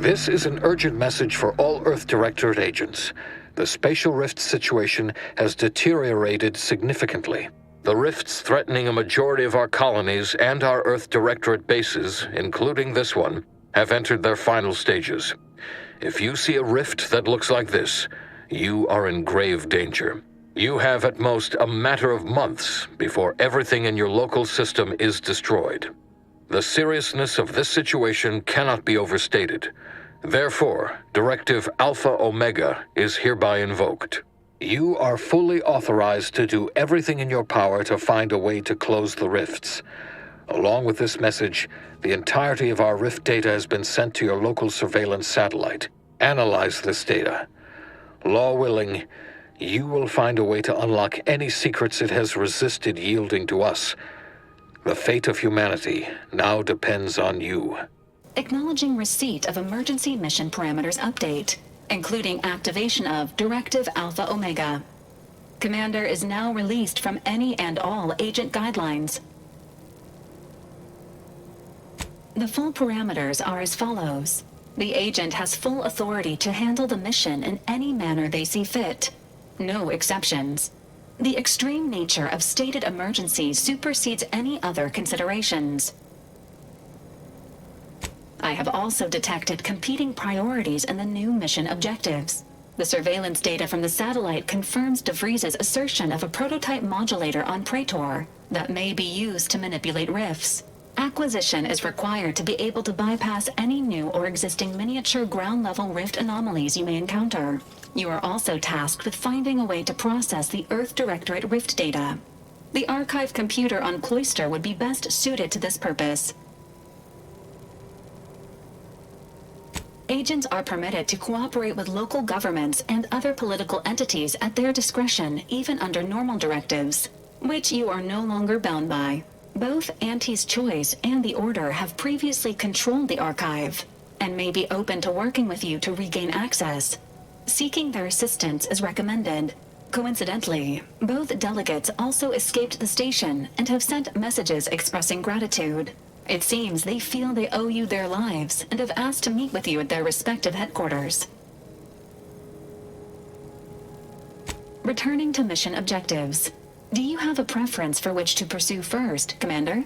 This is an urgent message for all Earth Directorate agents. The spatial rift situation has deteriorated significantly. The rifts threatening a majority of our colonies and our Earth Directorate bases, including this one, have entered their final stages. If you see a rift that looks like this, you are in grave danger. You have at most a matter of months before everything in your local system is destroyed. The seriousness of this situation cannot be overstated. Therefore, Directive Alpha Omega is hereby invoked. You are fully authorized to do everything in your power to find a way to close the rifts. Along with this message, the entirety of our rift data has been sent to your local surveillance satellite. Analyze this data. Law willing, you will find a way to unlock any secrets it has resisted yielding to us. The fate of humanity now depends on you. Acknowledging receipt of emergency mission parameters update, including activation of Directive Alpha Omega. Commander is now released from any and all agent guidelines. The full parameters are as follows. The agent has full authority to handle the mission in any manner they see fit. No exceptions. The extreme nature of stated emergencies supersedes any other considerations. I have also detected competing priorities in the new mission objectives. The surveillance data from the satellite confirms De Vries's assertion of a prototype modulator on Praetor that may be used to manipulate rifts. Acquisition is required to be able to bypass any new or existing miniature ground-level rift anomalies you may encounter. You are also tasked with finding a way to process the Earth Directorate rift data. The archive computer on Cloister would be best suited to this purpose. Agents are permitted to cooperate with local governments and other political entities at their discretion, even under normal directives, which you are no longer bound by. Both Auntie's Choice and the Order have previously controlled the archive, and may be open to working with you to regain access. Seeking their assistance is recommended. Coincidentally, both delegates also escaped the station and have sent messages expressing gratitude. It seems they feel they owe you their lives and have asked to meet with you at their respective headquarters. Returning to mission objectives. Do you have a preference for which to pursue first, Commander?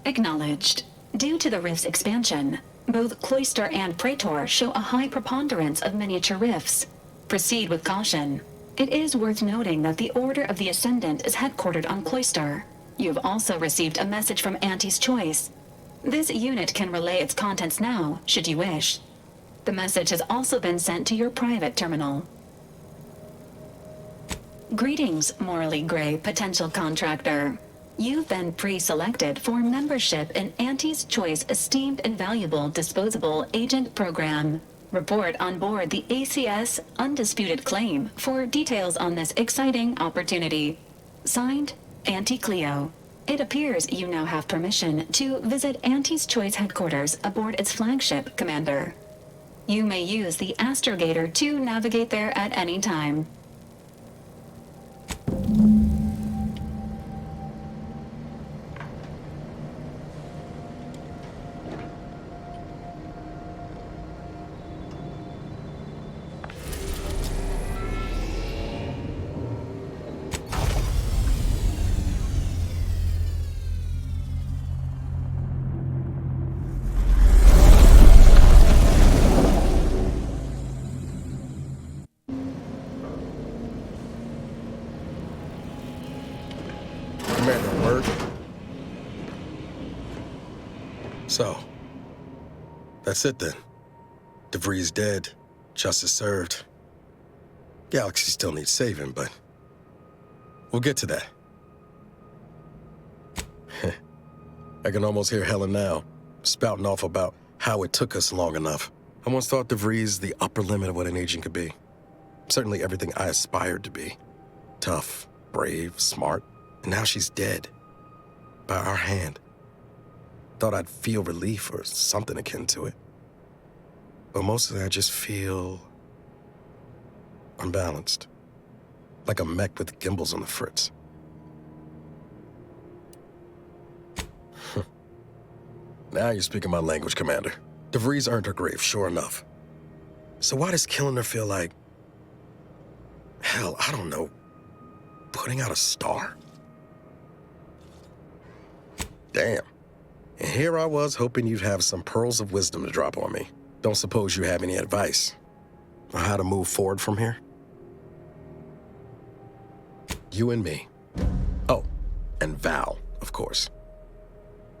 Acknowledged. Due to the rift's expansion, both Cloister and Praetor show a high preponderance of miniature rifts. Proceed with caution. It is worth noting that the Order of the Ascendant is headquartered on Cloister. You have also received a message from Auntie's Choice. This unit can relay its contents now, should you wish. The message has also been sent to your private terminal. Greetings, morally gray potential contractor. You've been pre-selected for membership in Auntie's Choice Esteemed and Valuable Disposable Agent Program. Report on board the ACS Undisputed Claim for details on this exciting opportunity. Signed, Auntie Cleo. It appears you now have permission to visit Auntie's Choice headquarters aboard its flagship, Commander. You may use the astrogator to navigate there at any time. So, that's it then. De Vries dead, justice served. Galaxy still needs saving, but we'll get to that. I can almost hear Helen now, spouting off about how it took us long enough. I once thought De Vries the upper limit of what an agent could be. Certainly everything I aspired to be. Tough, brave, smart, and now she's dead. By our hand. Thought I'd feel relief or something akin to it. But mostly I just feel unbalanced. Like a mech with gimbals on the fritz. Now you're speaking my language, Commander. DeVries earned her grave, sure enough. So why does killing her feel like... hell, I don't know. Putting out a star? Damn. And here I was hoping you'd have some pearls of wisdom to drop on me. Don't suppose you have any advice on how to move forward from here? You and me. Oh, and Val, of course.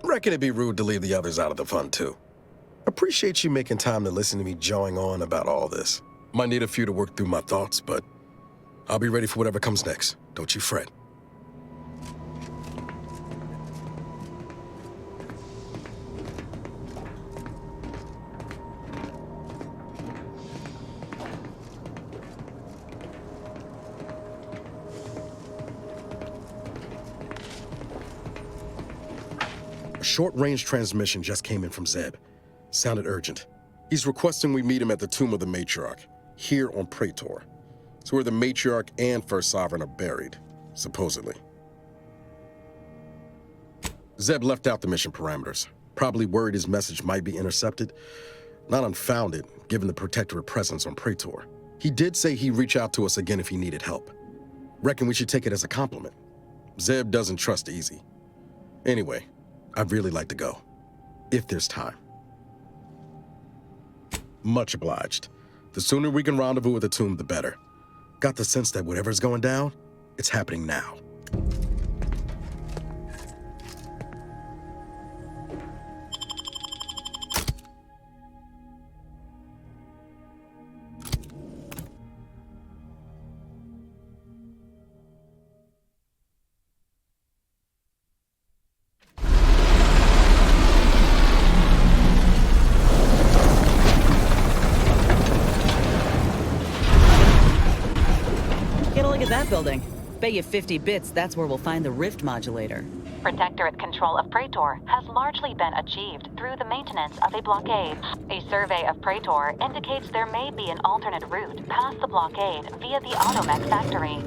Reckon it'd be rude to leave the others out of the fun, too. Appreciate you making time to listen to me jawing on about all this. Might need a few to work through my thoughts, but I'll be ready for whatever comes next. Don't you fret. A short-range transmission just came in from Zeb. Sounded urgent. He's requesting we meet him at the tomb of the Matriarch, here on Praetor. It's where the Matriarch and First Sovereign are buried, supposedly. Zeb left out the mission parameters, probably worried his message might be intercepted. Not unfounded, given the Protectorate presence on Praetor. He did say he'd reach out to us again if he needed help. Reckon we should take it as a compliment. Zeb doesn't trust easy. Anyway, I'd really like to go, if there's time. Much obliged. The sooner we can rendezvous at the tomb, the better. Got the sense that whatever's going down, it's happening now. That building. Bet you 50 bits that's where we'll find the rift modulator. Protectorate control of Praetor has largely been achieved through the maintenance of a blockade. A survey of Praetor indicates there may be an alternate route past the blockade via the Automech factory.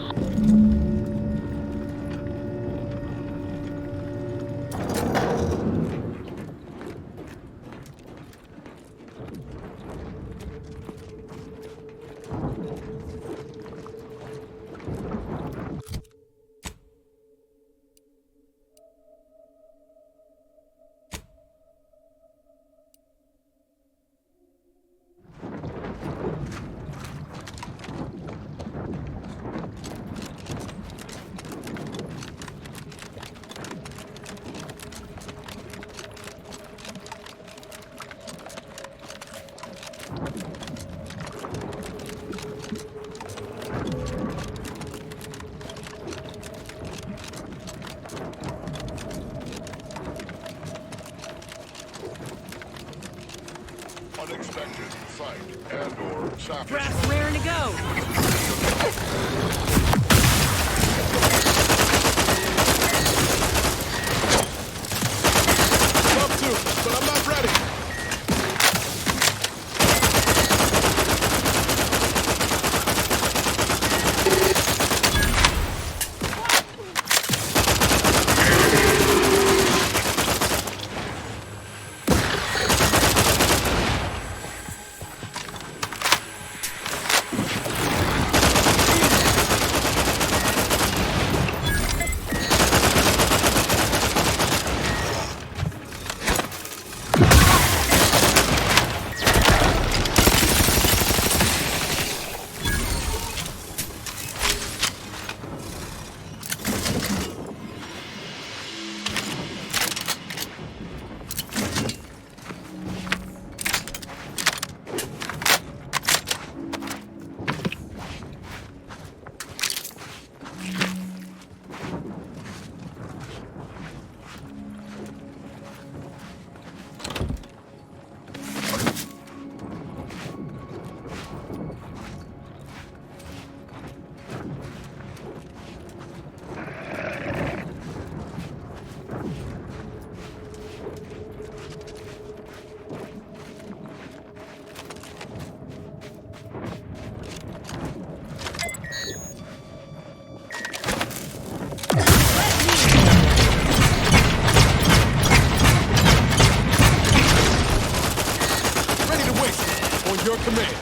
Unexpected sight and/or traffic. Brass raring to go. Love to, but I'm not ready. command.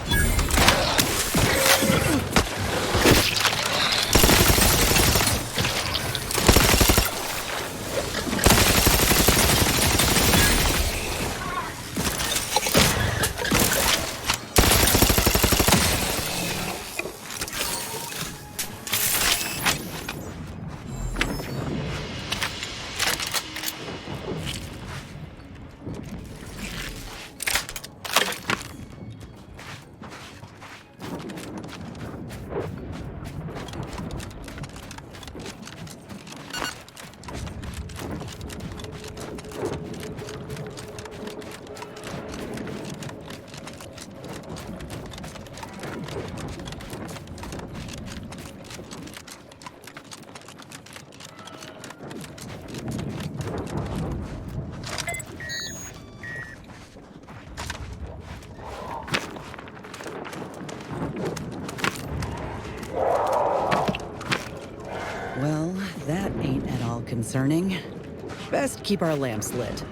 Well, that ain't at all concerning. Best keep our lamps lit.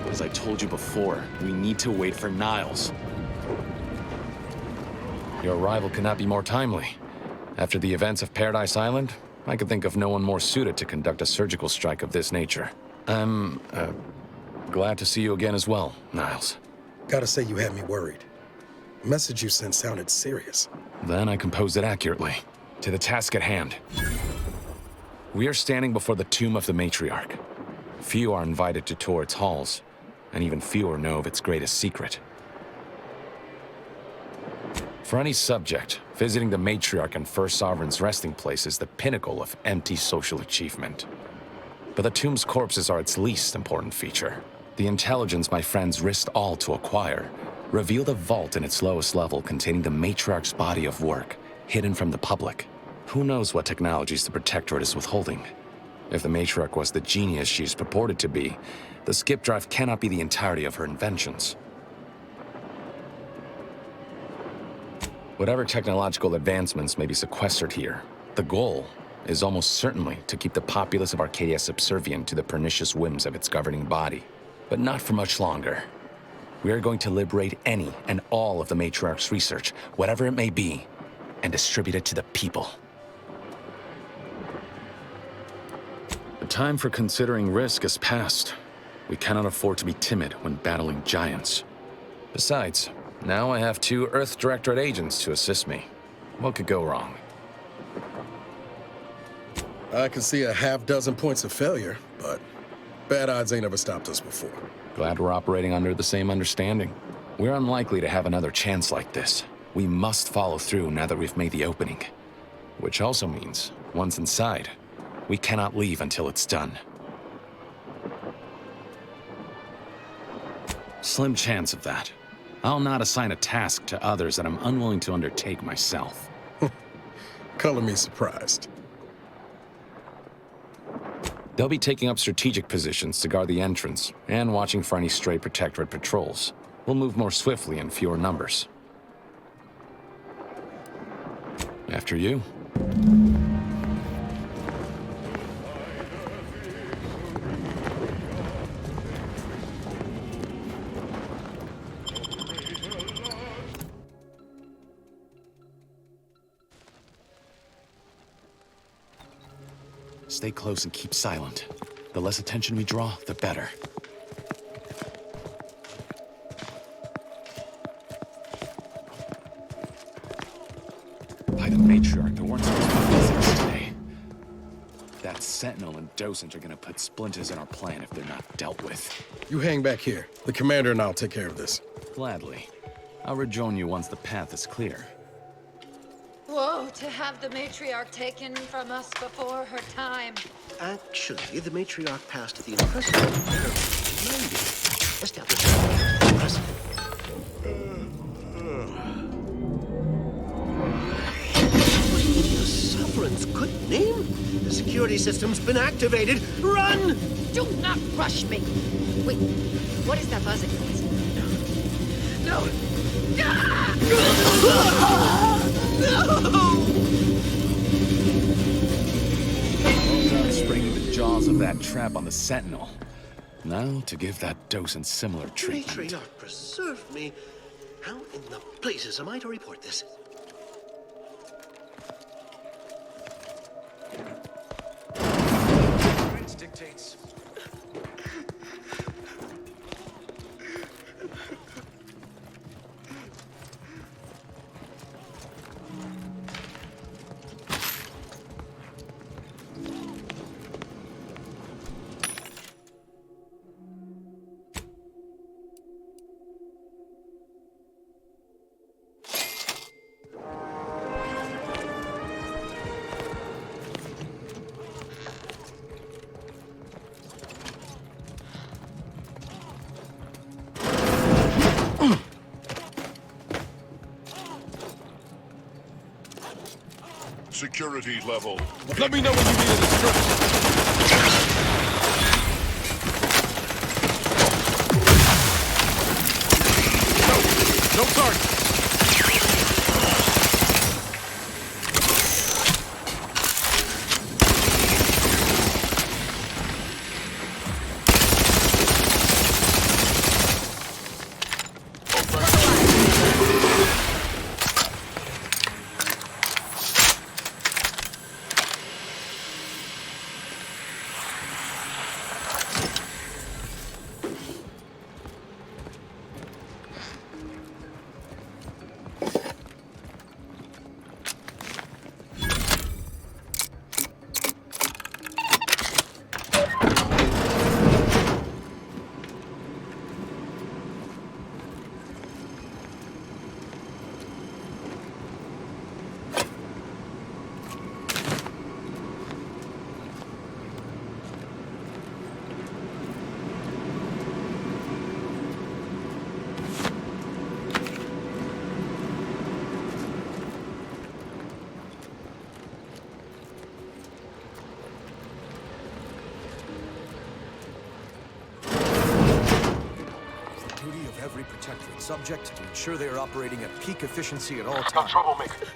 As I told you before, we need to wait for Niles. Your arrival could not be more timely. After the events of Paradise Island, I could think of no one more suited to conduct a surgical strike of this nature. I'm, glad to see you again as well, Niles. Gotta say you had me worried. The message you sent sounded serious. Then I composed it accurately. To the task at hand. We are standing before the tomb of the matriarch. Few are invited to tour its halls, and even fewer know of its greatest secret. For any subject, visiting the matriarch and First Sovereign's resting place is the pinnacle of empty social achievement. But the tomb's corpses are its least important feature. The intelligence my friends risked all to acquire revealed a vault in its lowest level containing the matriarch's body of work, hidden from the public. Who knows what technologies the Protectorate is withholding? If the matriarch was the genius she is purported to be, the skip drive cannot be the entirety of her inventions. Whatever technological advancements may be sequestered here, the goal is almost certainly to keep the populace of Arcadia subservient to the pernicious whims of its governing body. But not for much longer. We are going to liberate any and all of the matriarch's research, whatever it may be, and distribute it to the people. The time for considering risk is past. We cannot afford to be timid when battling giants. Besides, now I have 2 Earth Directorate agents to assist me. What could go wrong? I can see a half-dozen points of failure, but bad odds ain't ever stopped us before. Glad we're operating under the same understanding. We're unlikely to have another chance like this. We must follow through now that we've made the opening. Which also means, once inside, we cannot leave until it's done. Slim chance of that. I'll not assign a task to others that I'm unwilling to undertake myself. Color me surprised. They'll be taking up strategic positions to guard the entrance and watching for any stray Protectorate patrols. We'll move more swiftly in fewer numbers. After you. Stay close and keep silent. The less attention we draw, the better. By the matriarch, there weren't supposed to be visitors today. That sentinel and docent are gonna put splinters in our plan if they're not dealt with. You hang back here. The commander and I'll take care of this. Gladly. I'll rejoin you once the path is clear. Whoa, to have the matriarch taken from us before her time. Actually, the matriarch passed the impressive establishing precedent. What in your sovereign's good name? The security system's been activated. Run! Do not rush me! Wait, what is that buzzing noise? No! Well done springing the jaws of that trap on the sentinel. Now to give that docent similar treatment. Matriarch, preserve me. How in the blazes am I to report this? Dictates. Security level. Let me know when you need an instruction. No target. Every protectorate subject to ensure they are operating at peak efficiency at all times. Not troublemaker.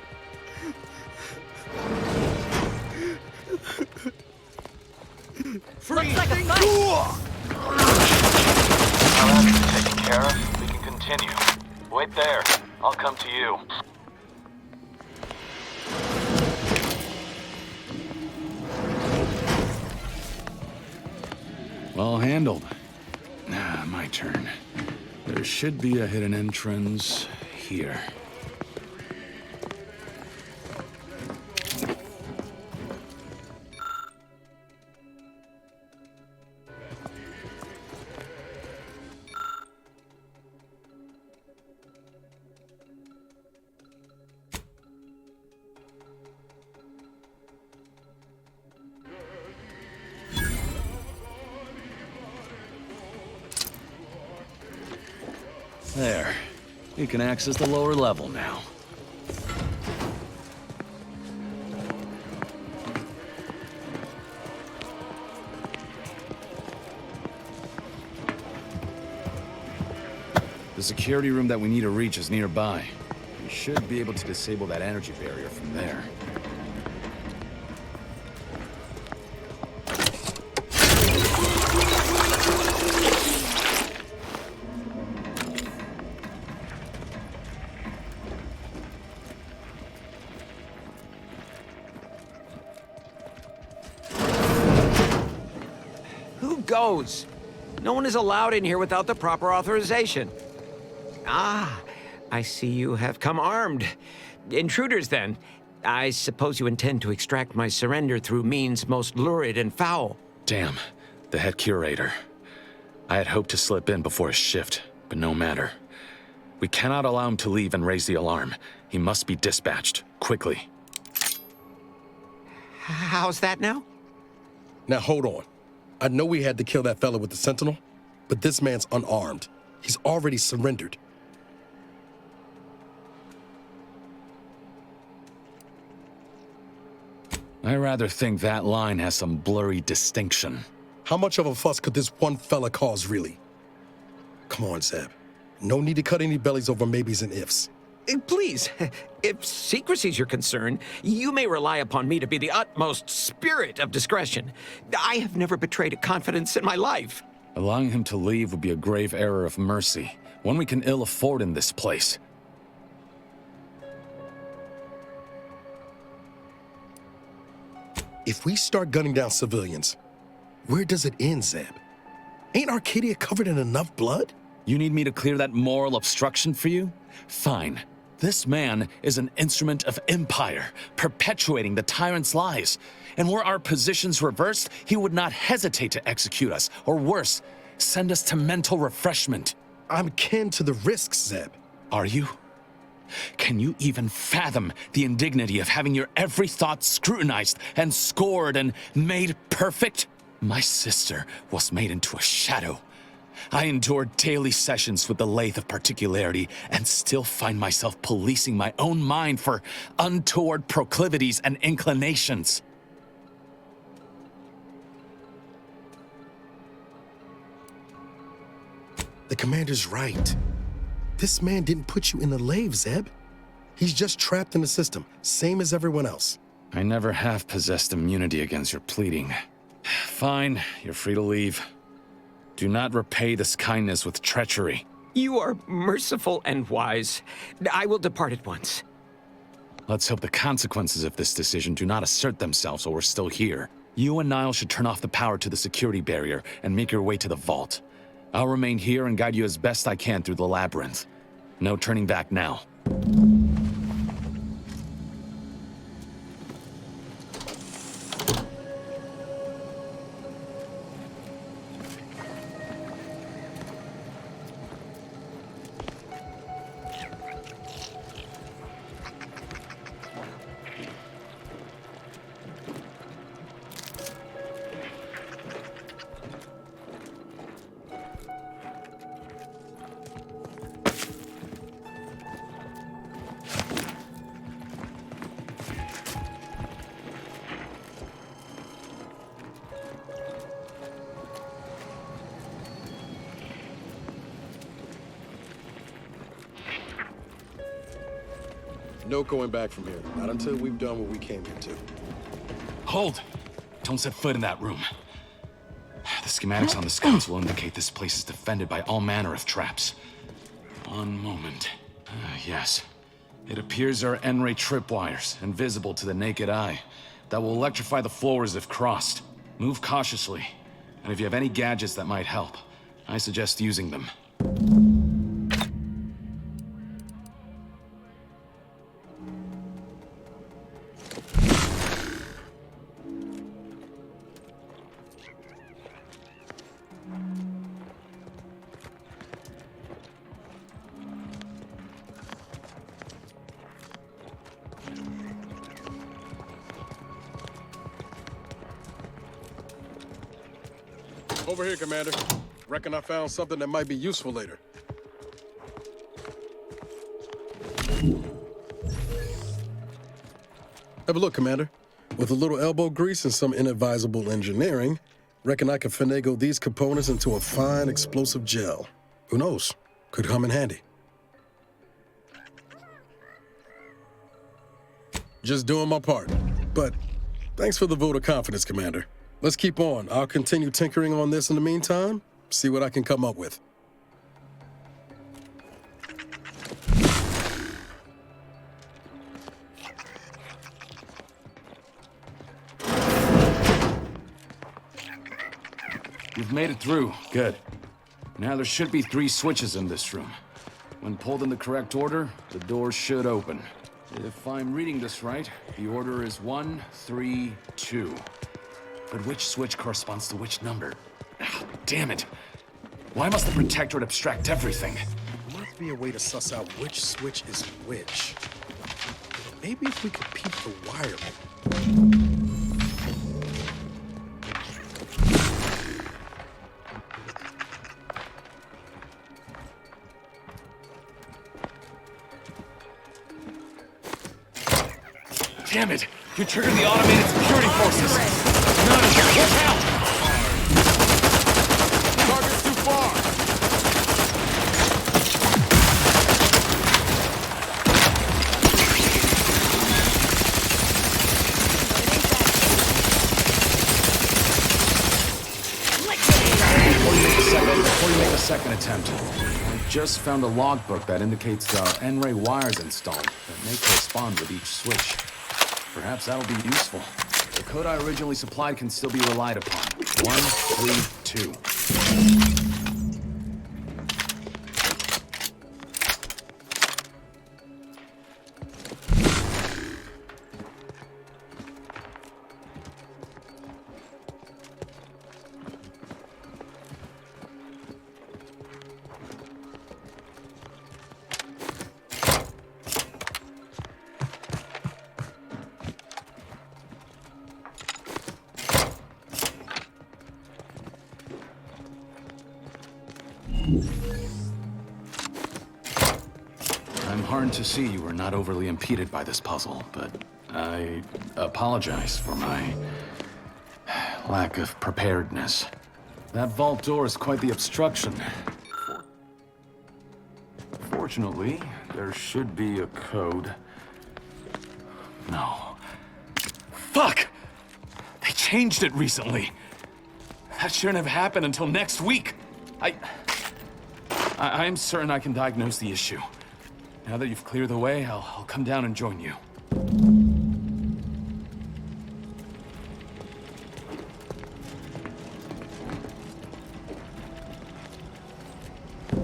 Looks like a fight! Now that's taken care of, we can continue. Wait there. I'll come to you. Well handled. My turn. There should be a hidden entrance here. There. You can access the lower level now. The security room that we need to reach is nearby. We should be able to disable that energy barrier from there. Goes. No one is allowed in here without the proper authorization. Ah, I see you have come armed. Intruders, then. I suppose you intend to extract my surrender through means most lurid and foul. Damn, the head curator. I had hoped to slip in before his shift, but no matter. We cannot allow him to leave and raise the alarm. He must be dispatched, quickly. How's that now? Now hold on. I know we had to kill that fella with the Sentinel, but this man's unarmed. He's already surrendered. I rather think that line has some blurry distinction. How much of a fuss could this one fella cause, really? Come on, Zeb. No need to cut any bellies over maybes and ifs. Please, if secrecy's your concern, you may rely upon me to be the utmost spirit of discretion. I have never betrayed a confidence in my life. Allowing him to leave would be a grave error of mercy, one we can ill afford in this place. If we start gunning down civilians, where does it end, Zeb? Ain't Arcadia covered in enough blood? You need me to clear that moral obstruction for you? Fine. This man is an instrument of empire, perpetuating the tyrant's lies. And were our positions reversed, he would not hesitate to execute us, or worse, send us to mental refreshment. I'm kin to the risks, Zeb. Are you? Can you even fathom the indignity of having your every thought scrutinized and scored and made perfect? My sister was made into a shadow. I endured daily sessions with the lathe of particularity and still find myself policing my own mind for untoward proclivities and inclinations. The commander's right. This man didn't put you in the lathe, Zeb. He's just trapped in the system, same as everyone else. I never have possessed immunity against your pleading. Fine, you're free to leave. Do not repay this kindness with treachery. You are merciful and wise. I will depart at once. Let's hope the consequences of this decision do not assert themselves while we're still here. You and Niall should turn off the power to the security barrier and make your way to the vault. I'll remain here and guide you as best I can through the labyrinth. No turning back now. No going back from here. Not until we've done what we came here to. Hold! Don't set foot in that room. The schematics on the scouts will indicate this place is defended by all manner of traps. One moment. Yes. It appears there are N-ray tripwires, invisible to the naked eye, that will electrify the floors if crossed. Move cautiously, and if you have any gadgets that might help, I suggest using them. Over here, Commander. Reckon I found something that might be useful later. Have a look, Commander. With a little elbow grease and some inadvisable engineering, reckon I can finagle these components into a fine explosive gel. Who knows? Could come in handy. Just doing my part. But thanks for the vote of confidence, Commander. Let's keep on. I'll continue tinkering on this in the meantime, see what I can come up with. You've made it through. Good. Now there should be 3 switches in this room. When pulled in the correct order, the door should open. If I'm reading this right, the order is 1, 3, 2. But which switch corresponds to which number? Ah, damn it! Why must the Protectorate abstract everything? There must be a way to suss out which switch is which. Maybe if we could peep the wiring. Damn it! You triggered the automated security forces! None of you! Watch out! Target's too far! Before you make a second attempt, I just found a logbook that indicates there are N-ray wires installed that may correspond with each switch. Perhaps that'll be useful. The code I originally supplied can still be relied upon. 1, 3, 2. I'm heartened to see you were not overly impeded by this puzzle, but I apologize for my lack of preparedness. That vault door is quite the obstruction. Fortunately, there should be a code. No. Fuck! They changed it recently. That shouldn't have happened until next week. I'm certain I can diagnose the issue. Now that you've cleared the way, I'll come down and join you.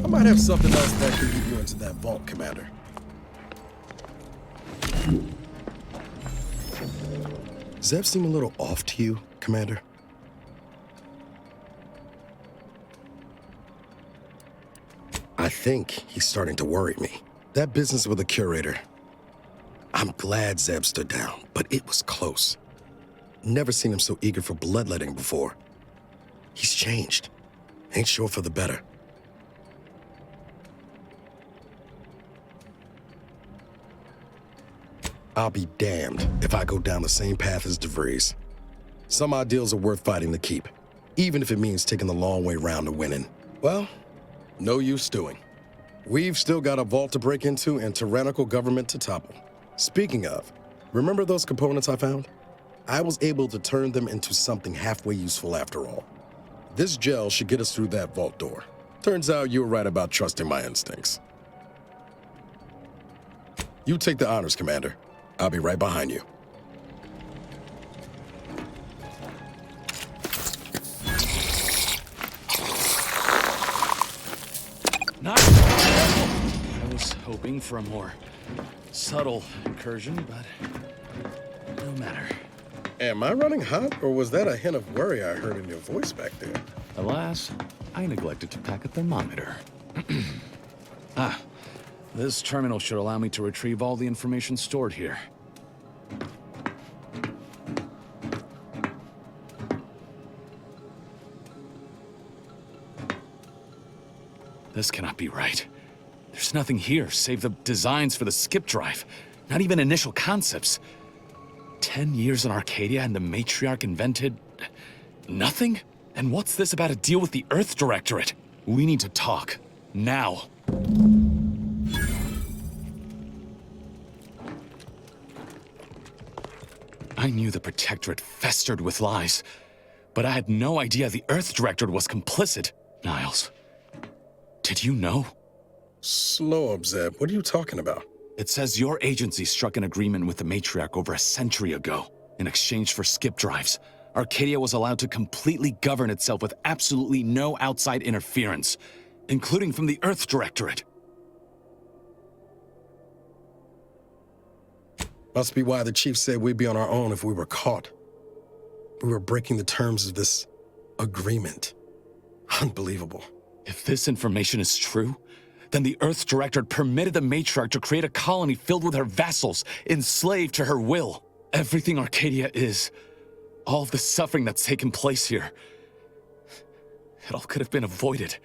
I might have something else that could get you into that vault, Commander. Does that seem a little off to you, Commander? I think he's starting to worry me. That business with the curator. I'm glad Zeb stood down, but it was close. Never seen him so eager for bloodletting before. He's changed. Ain't sure for the better. I'll be damned if I go down the same path as DeVries. Some ideals are worth fighting to keep, even if it means taking the long way round to winning. Well, no use stewing. We've still got a vault to break into and tyrannical government to topple. Speaking of, remember those components I found? I was able to turn them into something halfway useful after all. This gel should get us through that vault door. Turns out you were right about trusting my instincts. You take the honors, Commander. I'll be right behind you. Nice. I was hoping for a more subtle incursion, but no matter. Am I running hot, or was that a hint of worry I heard in your voice back there? Alas, I neglected to pack a thermometer. This terminal should allow me to retrieve all the information stored here. This cannot be right. There's nothing here save the designs for the skip drive. Not even initial concepts. 10 years in Arcadia and the matriarch invented... nothing? And what's this about a deal with the Earth Directorate? We need to talk. Now. I knew the Protectorate festered with lies, but I had no idea the Earth Directorate was complicit. Niles, did you know? Slow up, Zeb. What are you talking about? It says your agency struck an agreement with the Matriarch over a century ago. In exchange for skip drives, Arcadia was allowed to completely govern itself with absolutely no outside interference, including from the Earth Directorate. Must be why the chief said we'd be on our own if we were caught. We were breaking the terms of this agreement. Unbelievable. If this information is true, then the Earth Directorate permitted the Matriarch to create a colony filled with her vassals, enslaved to her will. Everything Arcadia is, all of the suffering that's taken place here, it all could have been avoided.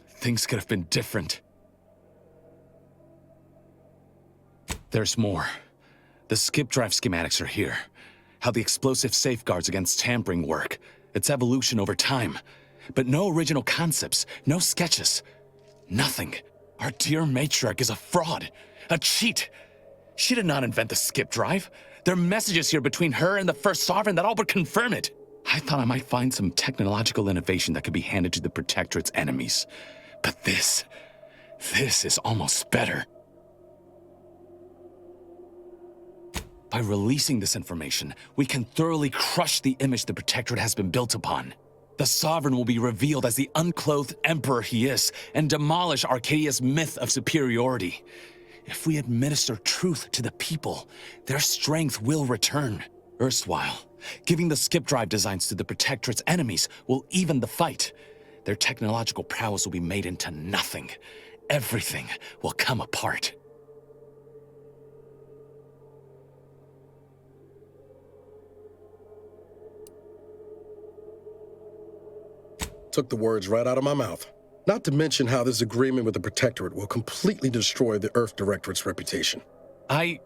Things could have been different. There's more. The skip drive schematics are here. How the explosive safeguards against tampering work, its evolution over time. But no original concepts, no sketches. Nothing. Our dear Matriarch is a fraud, a cheat. She did not invent the skip drive. There are messages here between her and the First Sovereign that all but confirm it. I thought I might find some technological innovation that could be handed to the Protectorate's enemies. But this is almost better. By releasing this information, we can thoroughly crush the image the Protectorate has been built upon. The Sovereign will be revealed as the unclothed emperor he is, and demolish Arcadia's myth of superiority. If we administer truth to the people, their strength will return. Erstwhile, giving the skip drive designs to the Protectorate's enemies will even the fight. Their technological prowess will be made into nothing. Everything will come apart. Took the words right out of my mouth. Not to mention how this agreement with the Protectorate will completely destroy the Earth Directorate's reputation. I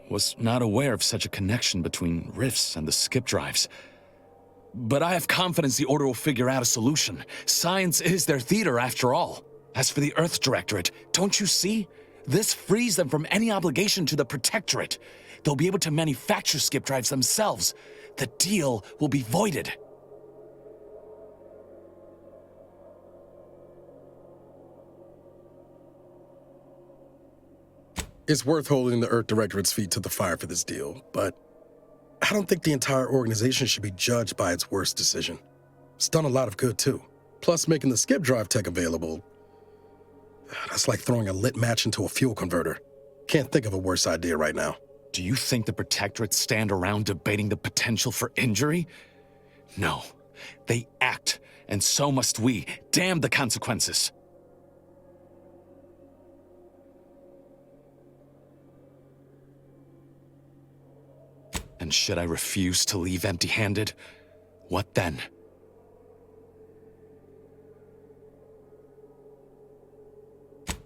was not aware of such a connection between rifts and the skip drives. But I have confidence the Order will figure out a solution. Science is their theater, after all. As for the Earth Directorate, don't you see? This frees them from any obligation to the Protectorate. They'll be able to manufacture skip drives themselves. The deal will be voided. It's worth holding the Earth Directorate's feet to the fire for this deal, but I don't think the entire organization should be judged by its worst decision. It's done a lot of good, too. Plus, making the skip drive tech available, that's like throwing a lit match into a fuel converter. Can't think of a worse idea right now. Do you think the Protectorate stand around debating the potential for injury? No. They act, and so must we. Damn the consequences. And should I refuse to leave empty-handed? What then?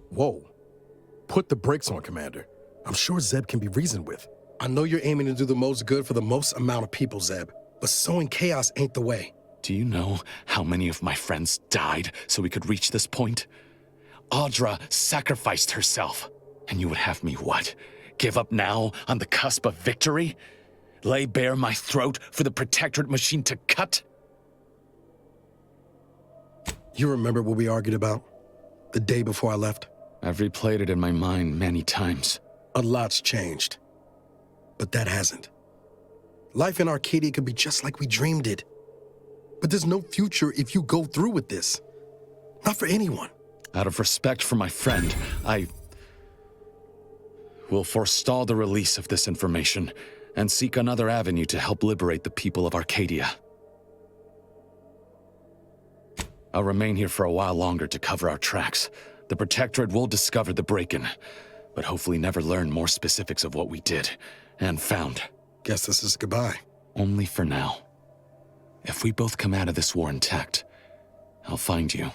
Whoa. Put the brakes on, Commander. I'm sure Zeb can be reasoned with. I know you're aiming to do the most good for the most amount of people, Zeb, but sowing chaos ain't the way. Do you know how many of my friends died so we could reach this point? Audra sacrificed herself. And you would have me what? Give up now on the cusp of victory? Lay bare my throat for the Protectorate machine to cut? You remember what we argued about? The day before I left? I've replayed it in my mind many times. A lot's changed. But that hasn't. Life in Arcadia could be just like we dreamed it. But there's no future if you go through with this. Not for anyone. Out of respect for my friend, I will forestall the release of this information and seek another avenue to help liberate the people of Arcadia. I'll remain here for a while longer to cover our tracks. The Protectorate will discover the break-in, but hopefully never learn more specifics of what we did and found. Guess this is goodbye. Only for now. If we both come out of this war intact, I'll find you.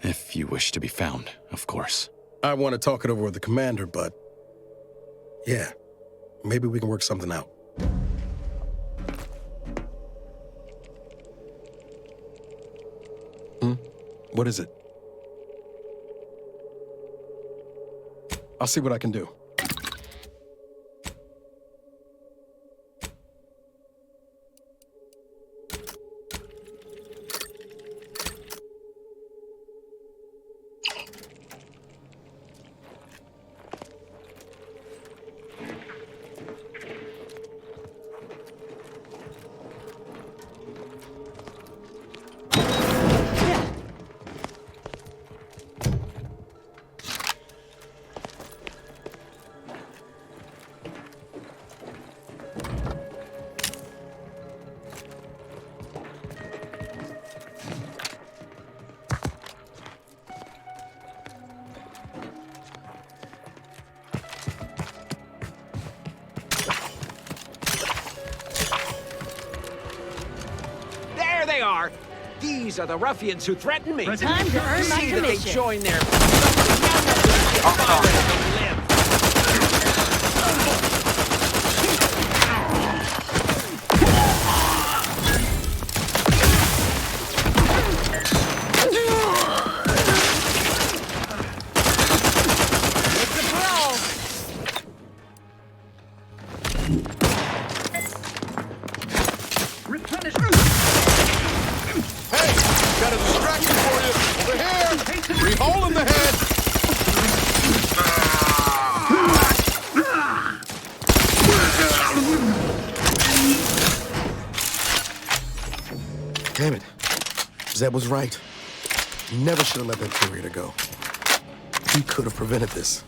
If you wish to be found, of course. I want to talk it over with the Commander, but yeah, maybe we can work something out. What is it? I'll see what I can do. There they are! These are the ruffians who threatened me. Time to earn my See that they commission. join their... Hey, got a distraction for you. Over here. Free hole in the head. Damn it. Zeb was right. Never should have let that curator go. He could have prevented this.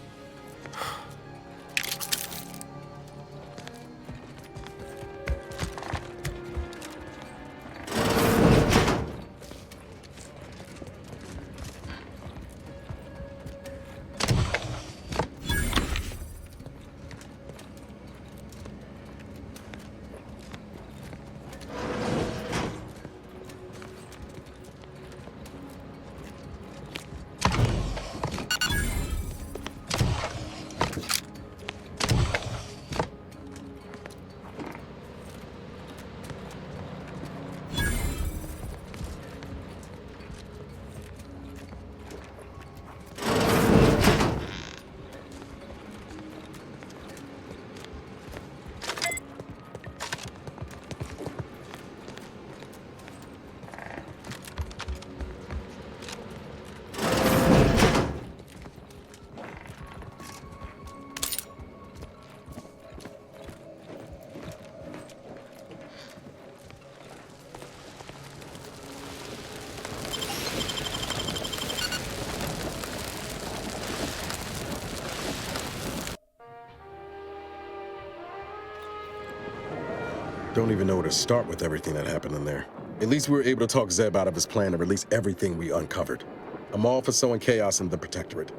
Don't even know where to start with everything that happened in there. At least we were able to talk Zeb out of his plan and release everything we uncovered. I'm all for sowing chaos in the Protectorate,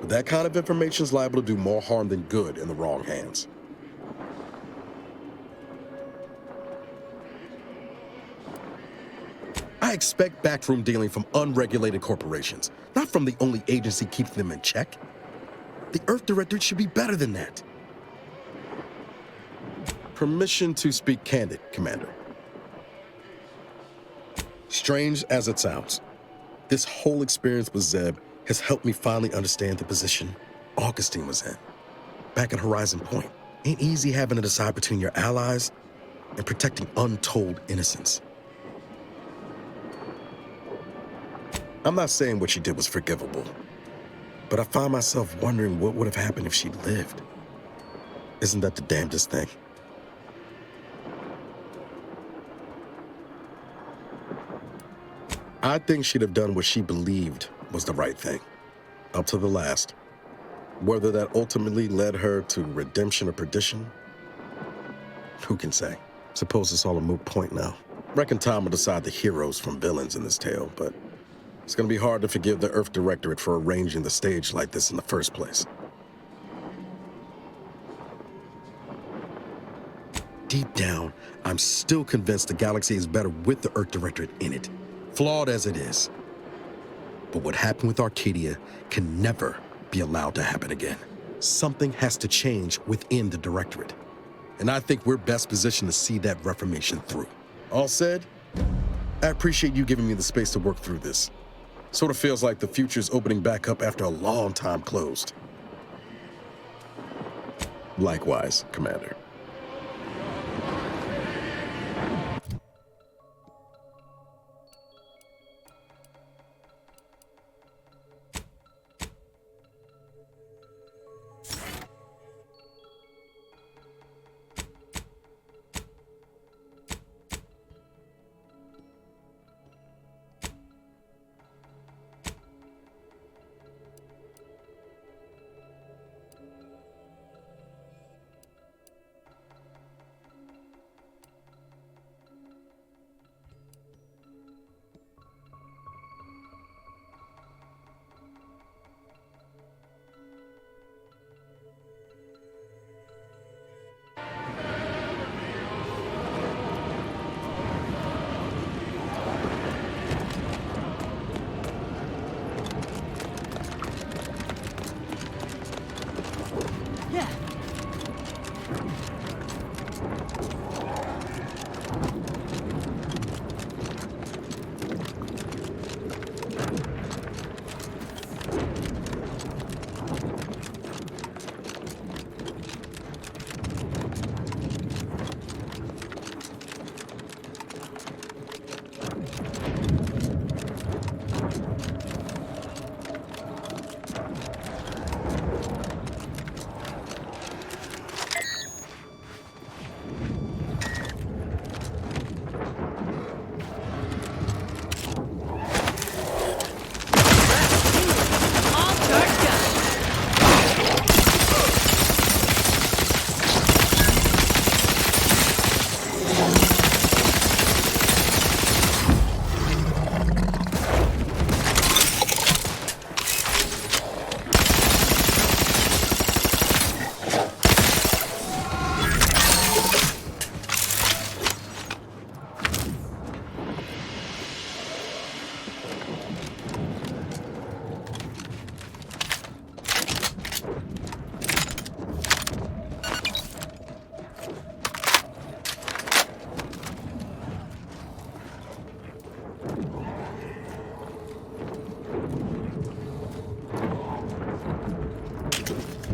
but that kind of information is liable to do more harm than good in the wrong hands. I expect backroom dealing from unregulated corporations, not from the only agency keeping them in check. The Earth Directorate should be better than that. Permission to speak candid, Commander. Strange as it sounds, this whole experience with Zeb has helped me finally understand the position Augustine was in. Back at Horizon Point, ain't easy having to decide between your allies and protecting untold innocence. I'm not saying what she did was forgivable, but I find myself wondering what would have happened if she lived. Isn't that the damnedest thing? I think she'd have done what she believed was the right thing, up to the last. Whether that ultimately led her to redemption or perdition, who can say? Suppose it's all a moot point now. Reckon time will decide the heroes from villains in this tale, but it's gonna be hard to forgive the Earth Directorate for arranging the stage like this in the first place. Deep down, I'm still convinced the galaxy is better with the Earth Directorate in it. Flawed as it is. But what happened with Arcadia can never be allowed to happen again. Something has to change within the Directorate. And I think we're best positioned to see that reformation through. All said, I appreciate you giving me the space to work through this. Sort of feels like the future's opening back up after a long time closed. Likewise, Commander.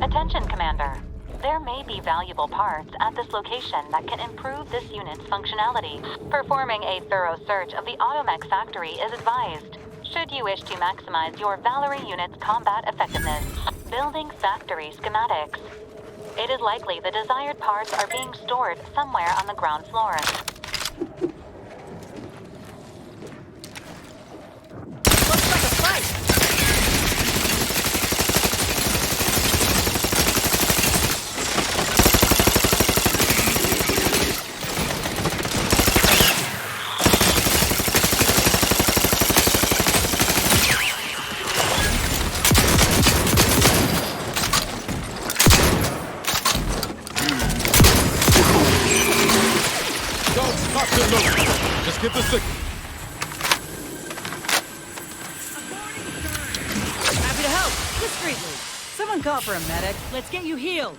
Attention, Commander. There may be valuable parts at this location that can improve this unit's functionality. Performing a thorough search of the Automech factory is advised, should you wish to maximize your Valerie unit's combat effectiveness. Building factory schematics. It is likely the desired parts are being stored somewhere on the ground floor. Looks like a fight! Just get the signal. Happy to help. Discreetly. Someone call for a medic. Let's get you healed.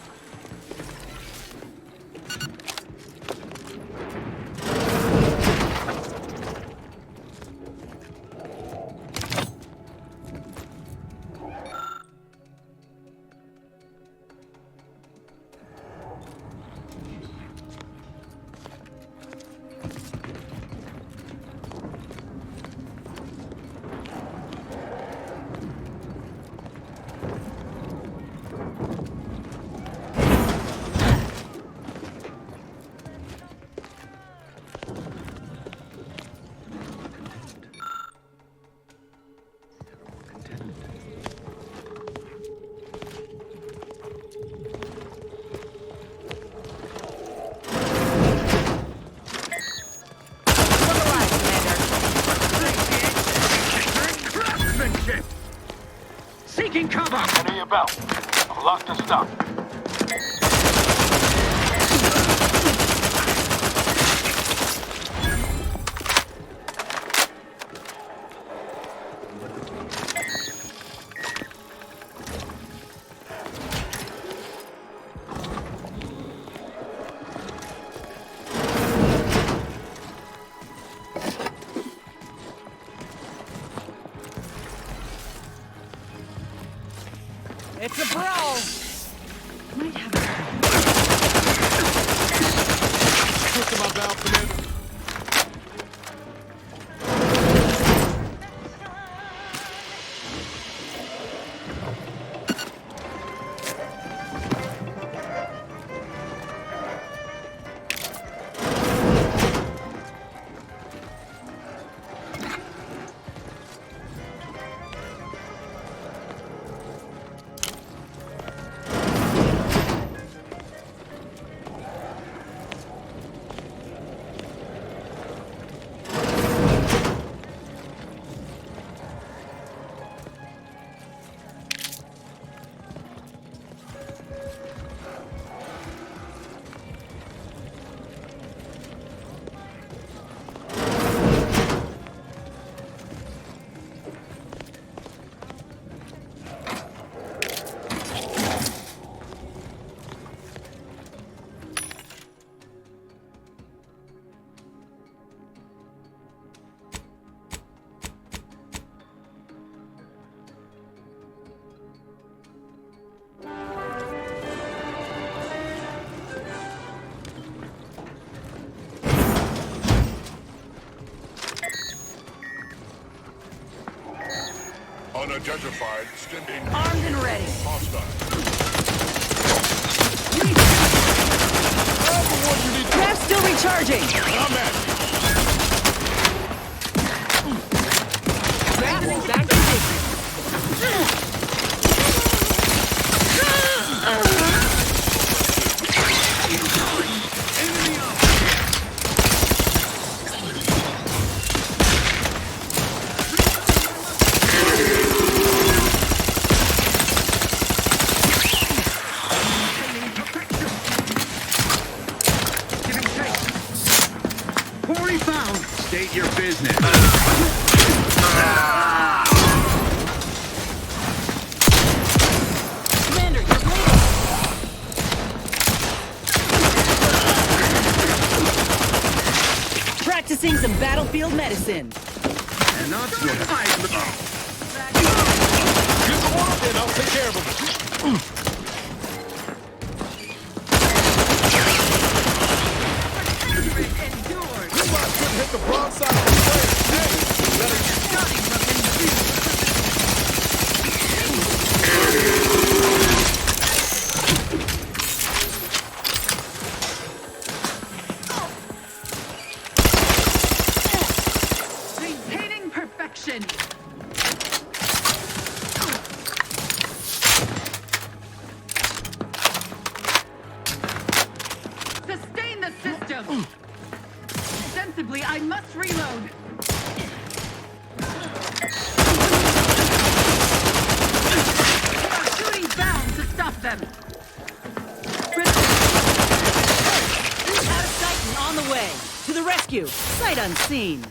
Seeking cover! Under your belt. I'm locked and stopped. It's a brawl! Might have a... Push to my valve, Commander. Unidentified, standing. Armed and ready. Hostile. Craft's still recharging. I'm at Back in business. State your business. Commander, you're bleeding. Practicing some battlefield medicine. And not your fight. Get the one and I'll take care of him. Hit the broadside of the plane. Hey, better get starting something. Maintaining perfection. Sustain the system. Sensibly, I must reload. Shooting bound to stop them. Out of sight and on the way. To the rescue. Sight unseen.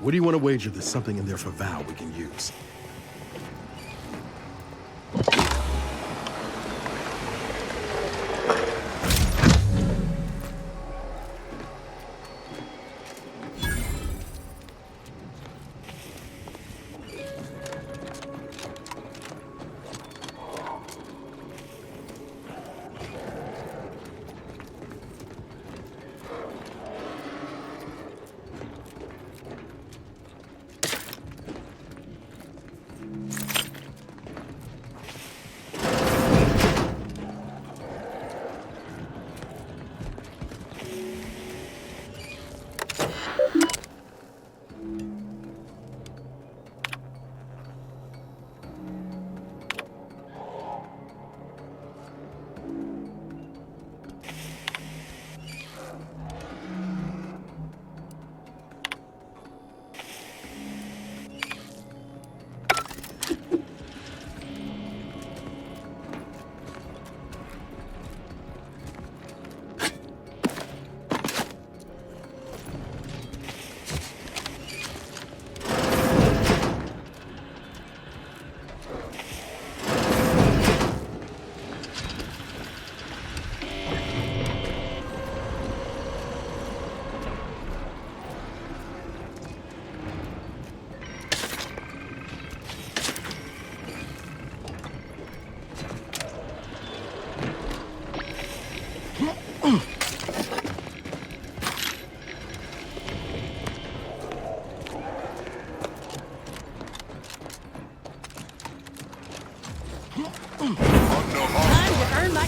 What do you want to wager there's something in there for Val we can use?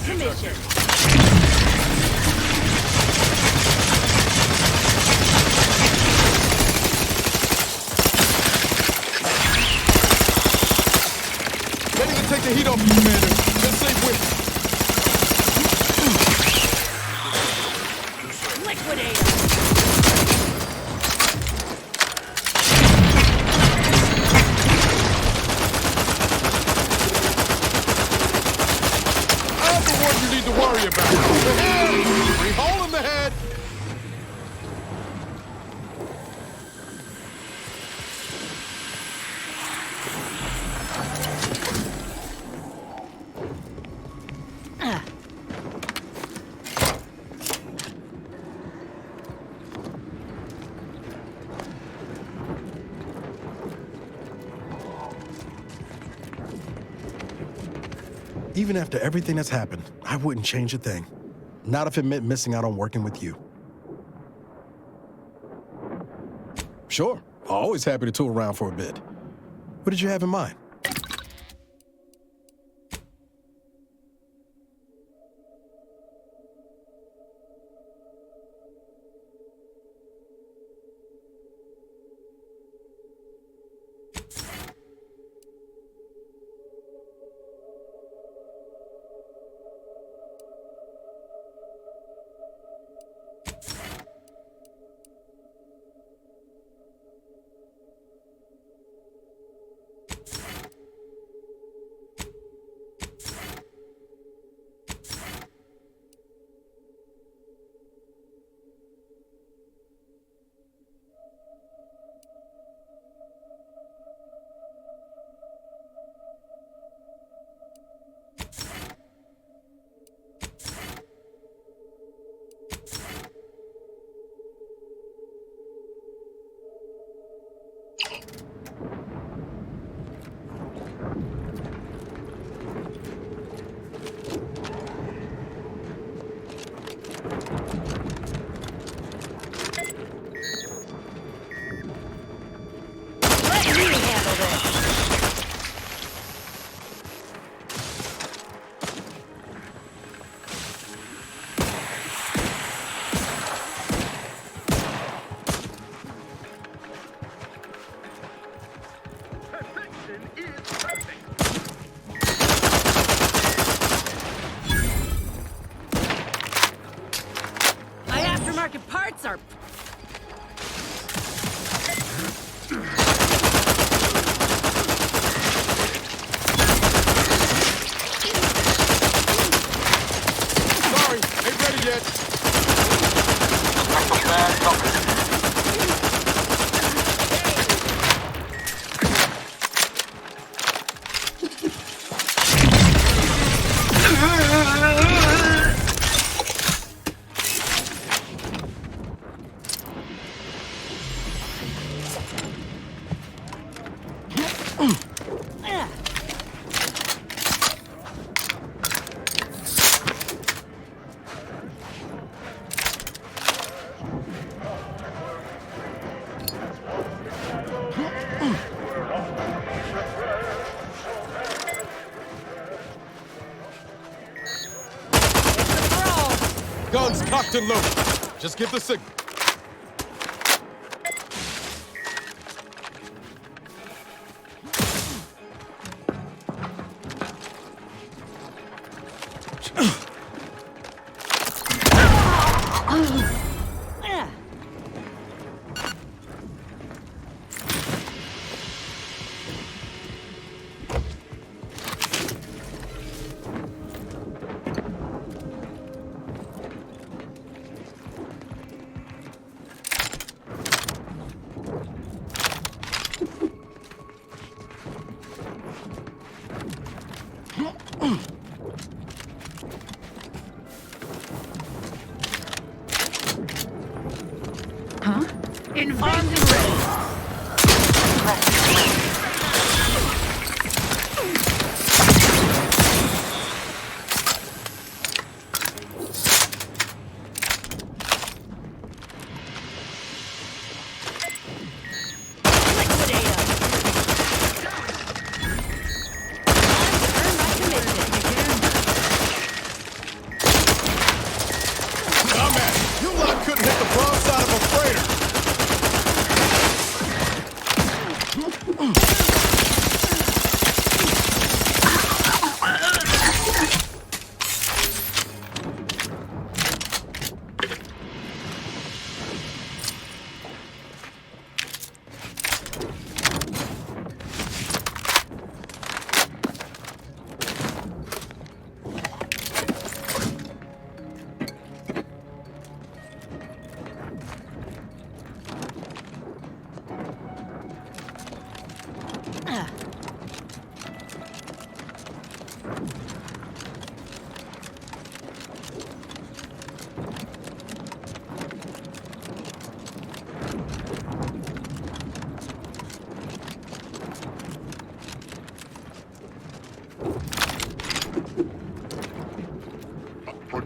commission. Ready to take the heat off you, Commander. Just safe with Liquidate. I'm the one you need to worry about. The head! Free hole in the head! Even after everything that's happened, I wouldn't change a thing. Not if it meant missing out on working with you. Sure, always happy to tool around for a bit. What did you have in mind? Parts are... Sorry, ain't ready yet. Guns cocked and loaded. Just give the signal. Huh? Armed and ready.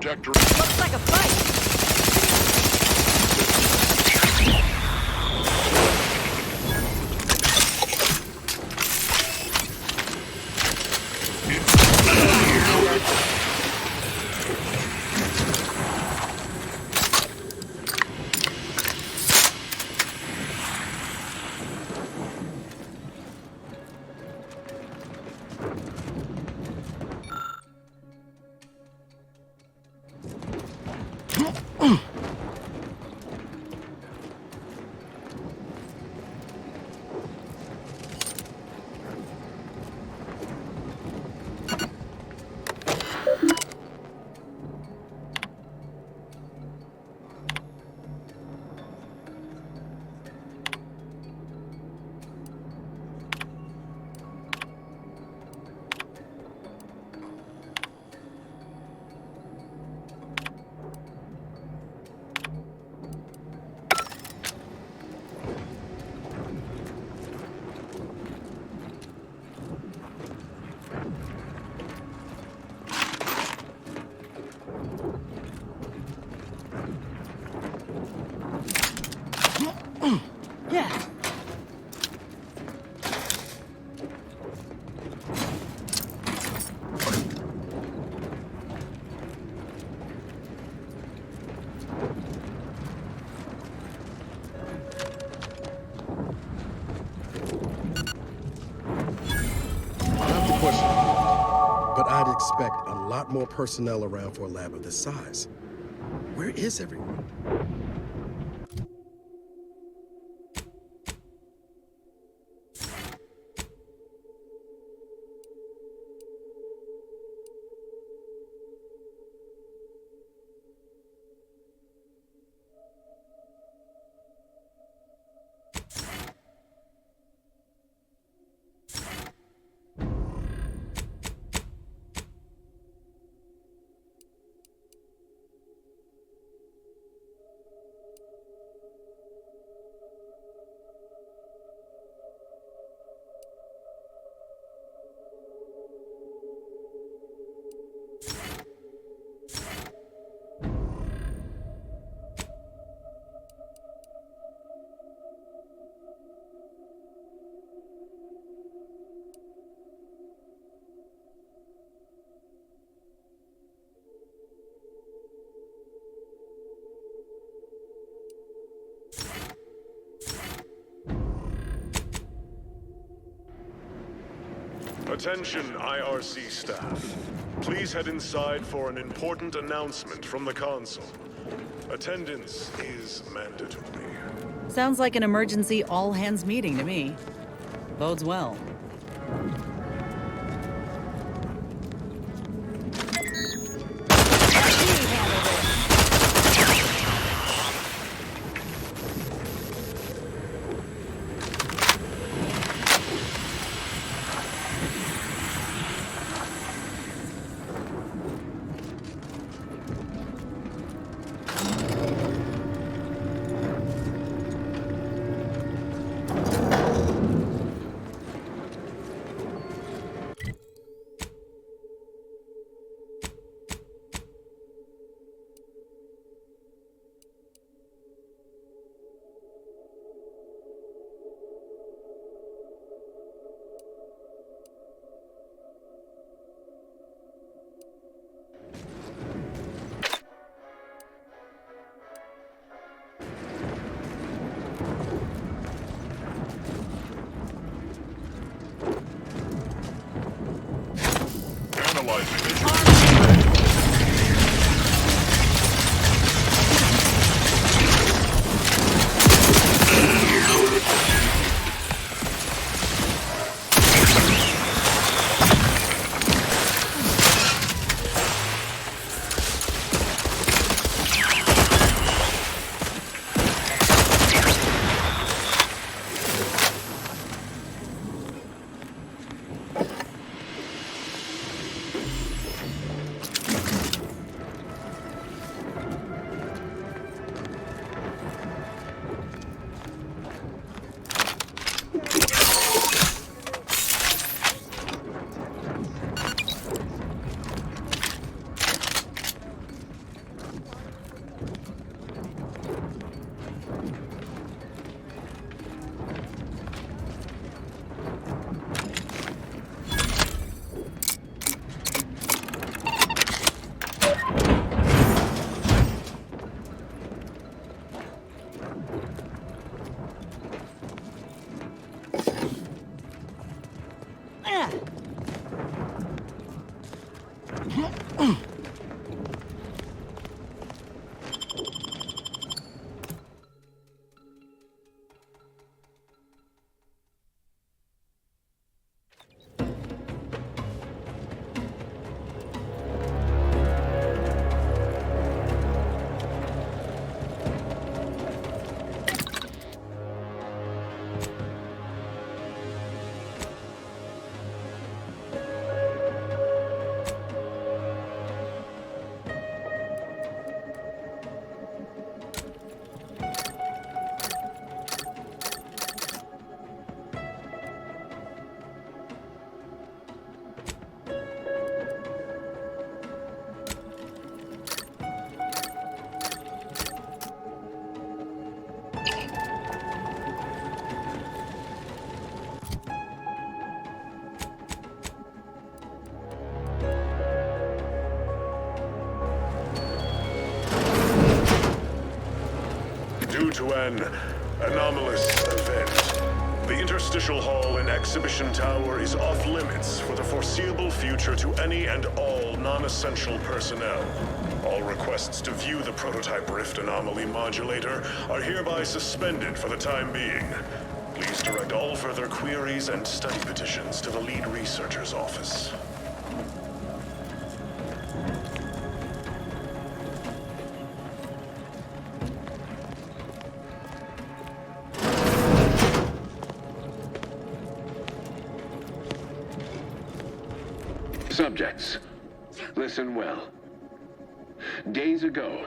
Protectorate. Looks like a fight. Yeah. Not the question, but I'd expect a lot more personnel around for a lab of this size. Where is everyone? Attention, IRC staff. Please head inside for an important announcement from the console. Attendance is mandatory. Sounds like an emergency all-hands meeting to me. Bodes well. Due to an anomalous event, the interstitial hall and exhibition tower is off limits for the foreseeable future to any and all non-essential personnel. All requests to view the prototype rift anomaly modulator are hereby suspended for the time being. Please direct all further queries and study petitions to the lead researcher's office. Subjects, listen well. Days ago,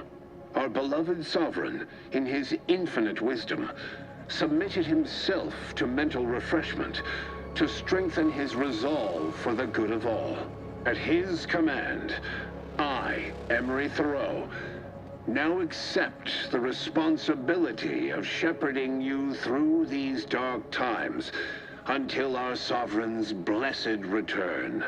our beloved sovereign, in his infinite wisdom, submitted himself to mental refreshment to strengthen his resolve for the good of all. At his command, I, Emery Thoreau, now accept the responsibility of shepherding you through these dark times until our sovereign's blessed return.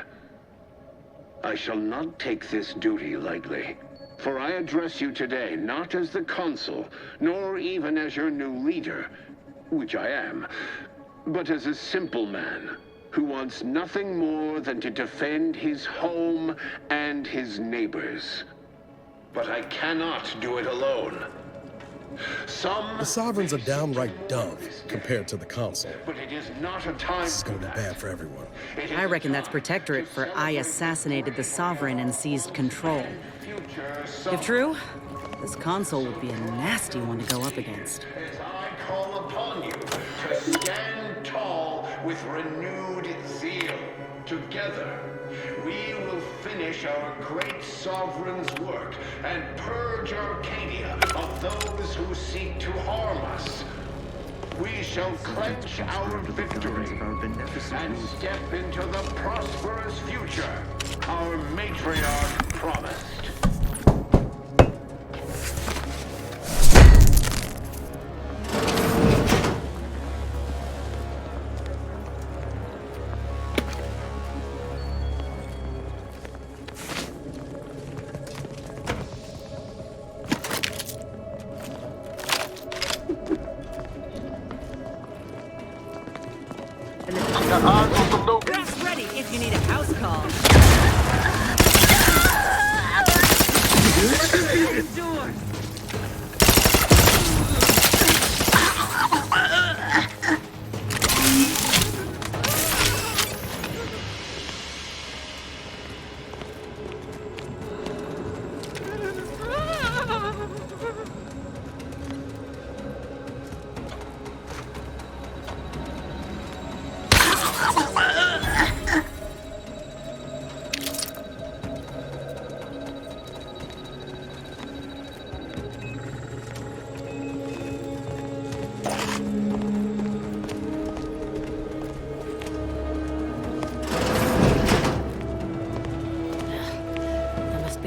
I shall not take this duty lightly, for I address you today not as the consul, nor even as your new leader, which I am, but as a simple man who wants nothing more than to defend his home and his neighbors. But I cannot do it alone. The Sovereign's a downright dove compared to the Consul. But it is not a time. This is gonna be bad for everyone. I reckon that's Protectorate for I assassinated the Sovereign and seized control. If true, this Consul would be a nasty one to go up against. As I call upon you to stand tall with renewed zeal. Together, we will finish our great sovereign's work and purge Arcadia of those who seek to harm us. We shall clench our victory and step into the prosperous future our matriarch promised. Grass ready if you need a house call.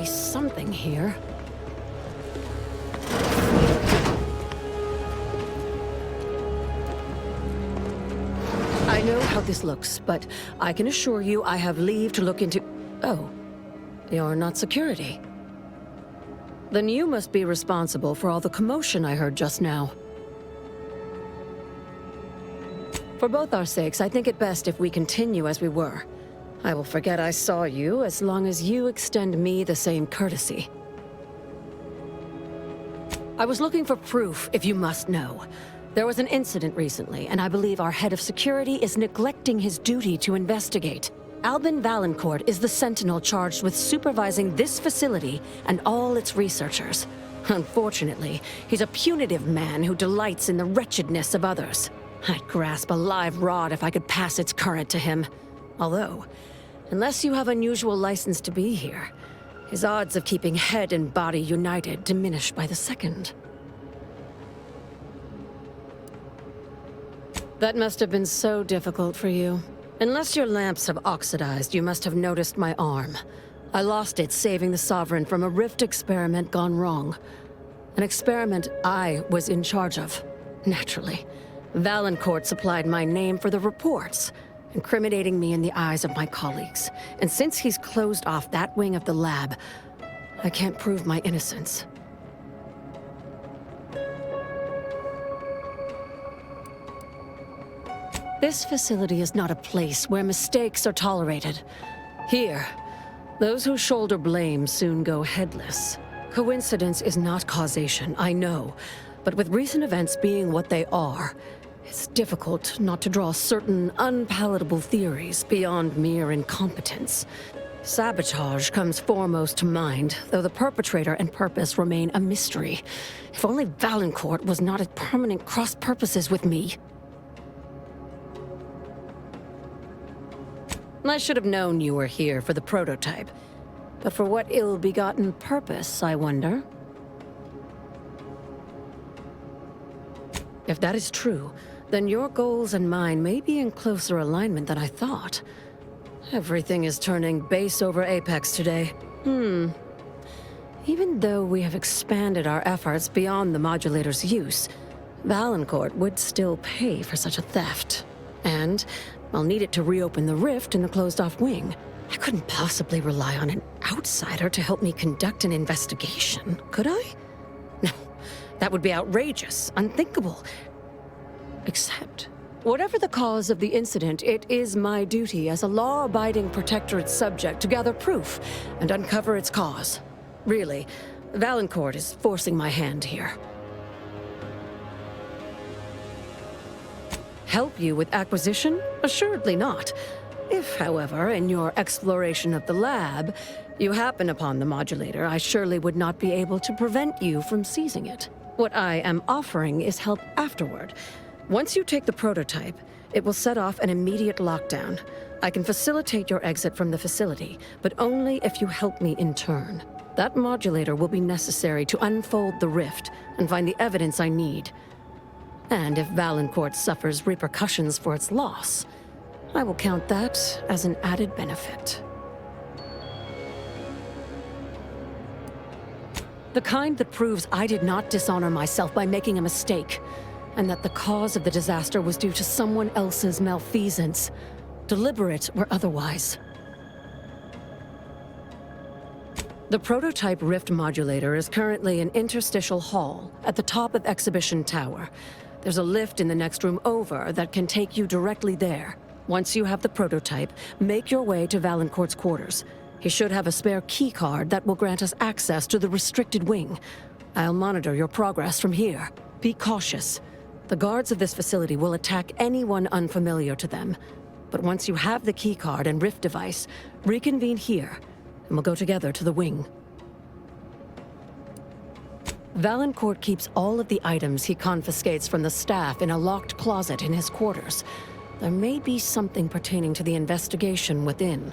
Something here. I know how this looks, but I can assure you I have leave to look into... Oh, you're not security. Then you must be responsible for all the commotion I heard just now. For both our sakes, I think it best if we continue as we were. I will forget I saw you as long as you extend me the same courtesy. I was looking for proof, if you must know. There was an incident recently, and I believe our head of security is neglecting his duty to investigate. Albin Valancourt is the sentinel charged with supervising this facility and all its researchers. Unfortunately, he's a punitive man who delights in the wretchedness of others. I'd grasp a live rod if I could pass its current to him. Although, unless you have unusual license to be here, his odds of keeping head and body united diminish by the second. That must have been so difficult for you. Unless your lamps have oxidized, you must have noticed my arm. I lost it saving the Sovereign from a rift experiment gone wrong. An experiment I was in charge of. Naturally. Valancourt supplied my name for the reports, incriminating me in the eyes of my colleagues. And since he's closed off that wing of the lab, I can't prove my innocence. This facility is not a place where mistakes are tolerated. Here, those who shoulder blame soon go headless. Coincidence is not causation, I know. But with recent events being what they are, it's difficult not to draw certain unpalatable theories beyond mere incompetence. Sabotage comes foremost to mind, though the perpetrator and purpose remain a mystery. If only Valancourt was not at permanent cross-purposes with me. I should have known you were here for the prototype. But for what ill-begotten purpose, I wonder? If that is true, then your goals and mine may be in closer alignment than I thought. Everything is turning base over apex today. Even though we have expanded our efforts beyond the modulator's use, Valancourt would still pay for such a theft. And I'll need it to reopen the rift in the closed-off wing. I couldn't possibly rely on an outsider to help me conduct an investigation, could I? No, that would be outrageous, unthinkable. Except, whatever the cause of the incident, it is my duty as a law-abiding Protectorate subject to gather proof and uncover its cause. Really, Valancourt is forcing my hand here. Help you with acquisition? Assuredly not. If, however, in your exploration of the lab, you happen upon the modulator, I surely would not be able to prevent you from seizing it. What I am offering is help afterward. Once you take the prototype, it will set off an immediate lockdown. I can facilitate your exit from the facility, but only if you help me in turn. That modulator will be necessary to unfold the rift and find the evidence I need. And if Valancourt suffers repercussions for its loss, I will count that as an added benefit. The kind that proves I did not dishonor myself by making a mistake, and that the cause of the disaster was due to someone else's malfeasance, deliberate or otherwise. The prototype rift modulator is currently in Interstitial Hall at the top of Exhibition Tower. There's a lift in the next room over that can take you directly there. Once you have the prototype, make your way to Valancourt's quarters. He should have a spare key card that will grant us access to the restricted wing. I'll monitor your progress from here. Be cautious. The guards of this facility will attack anyone unfamiliar to them. But once you have the key card and rift device, reconvene here, and we'll go together to the wing. Valancourt keeps all of the items he confiscates from the staff in a locked closet in his quarters. There may be something pertaining to the investigation within.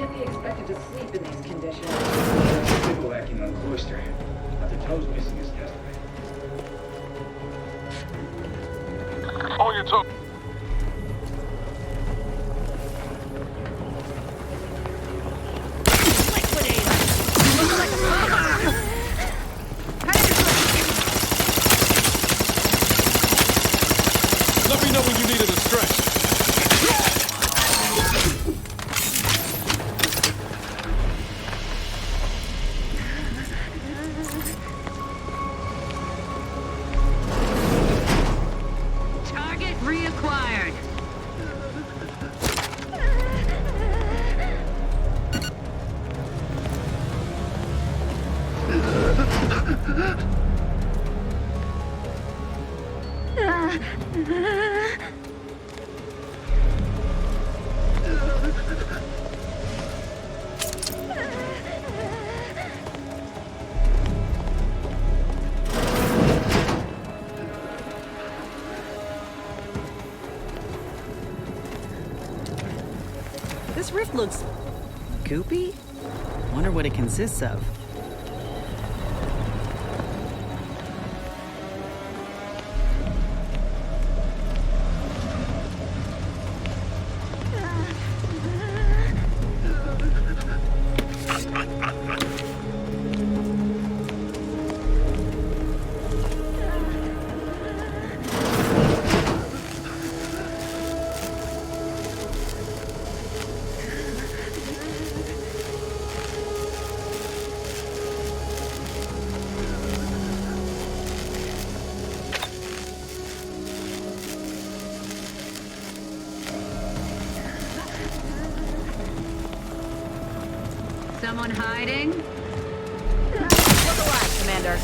can't be expected to sleep in these conditions. Bivouacking on Cloister. But the toes missing is yesterday. Oh, you're talking. Let me know when you needed a stretch. Target reacquired. This rift looks goopy. Wonder what it consists of. Someone hiding? Look alive, Commander.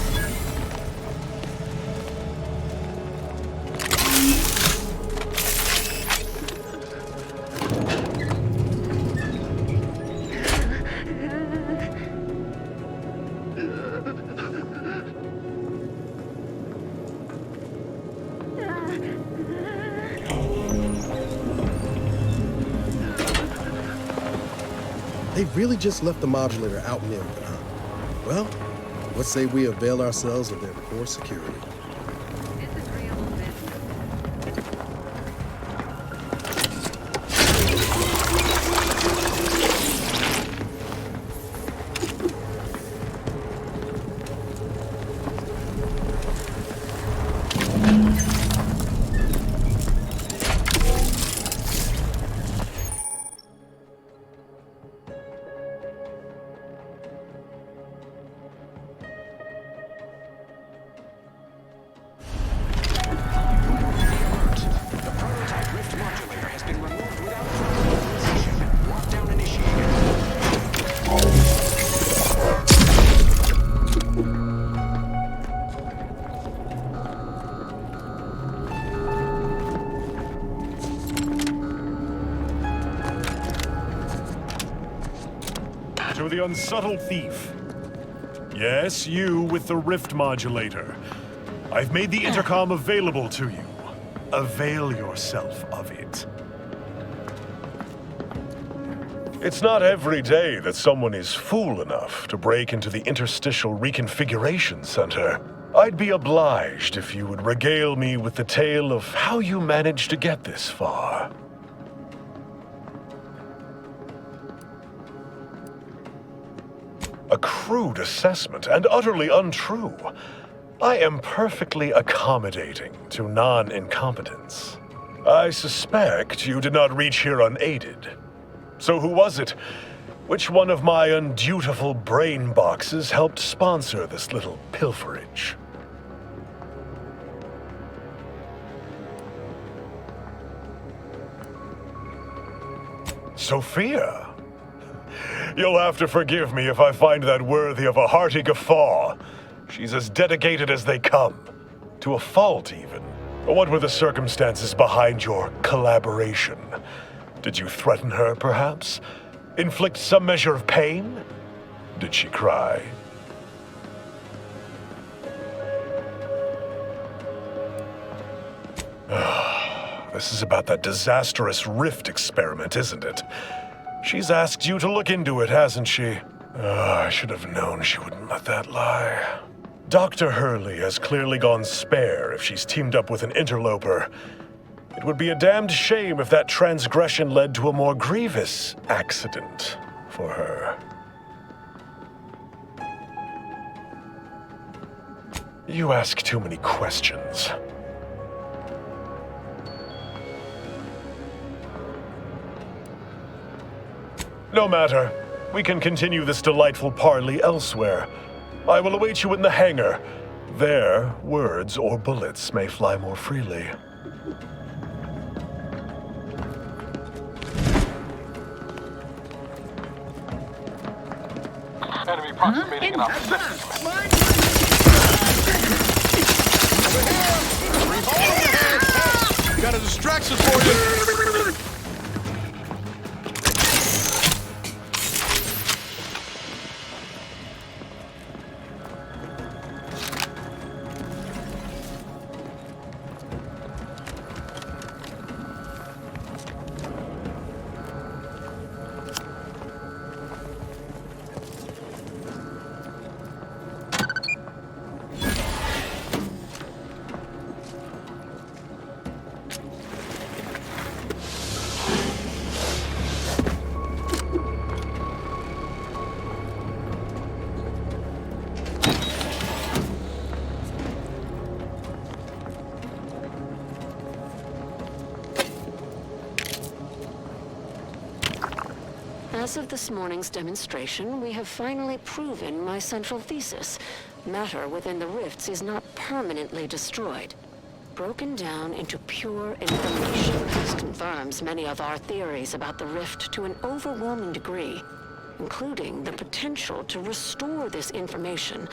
They really just left the modulator out in the open, huh? Well, let's say we avail ourselves of their poor security. To the unsubtle thief. Yes, you with the rift modulator. I've made the intercom available to you. Avail yourself of it. It's not every day that someone is fool enough to break into the Interstitial Reconfiguration Center. I'd be obliged if you would regale me with the tale of how you managed to get this far. A crude assessment and utterly untrue. I am perfectly accommodating to non-incompetence. I suspect you did not reach here unaided. So who was it? Which one of my undutiful brain boxes helped sponsor this little pilferage? Sophia? You'll have to forgive me if I find that worthy of a hearty guffaw. She's as dedicated as they come. To a fault, even. What were the circumstances behind your collaboration? Did you threaten her, perhaps? Inflict some measure of pain? Did she cry? This is about that disastrous rift experiment, isn't it? She's asked you to look into it, hasn't she? I should have known she wouldn't let that lie. Dr. Hurley has clearly gone spare if she's teamed up with an interloper. It would be a damned shame if that transgression led to a more grievous accident for her. You ask too many questions. No matter. We can continue this delightful parley elsewhere. I will await you in the hangar. There, words or bullets may fly more freely. Enemy approximating an opportunity. Got a distraction for you! As of this morning's demonstration, we have finally proven my central thesis. Matter within the rifts is not permanently destroyed. Broken down into pure information. This confirms many of our theories about the rift to an overwhelming degree, including the potential to restore this information.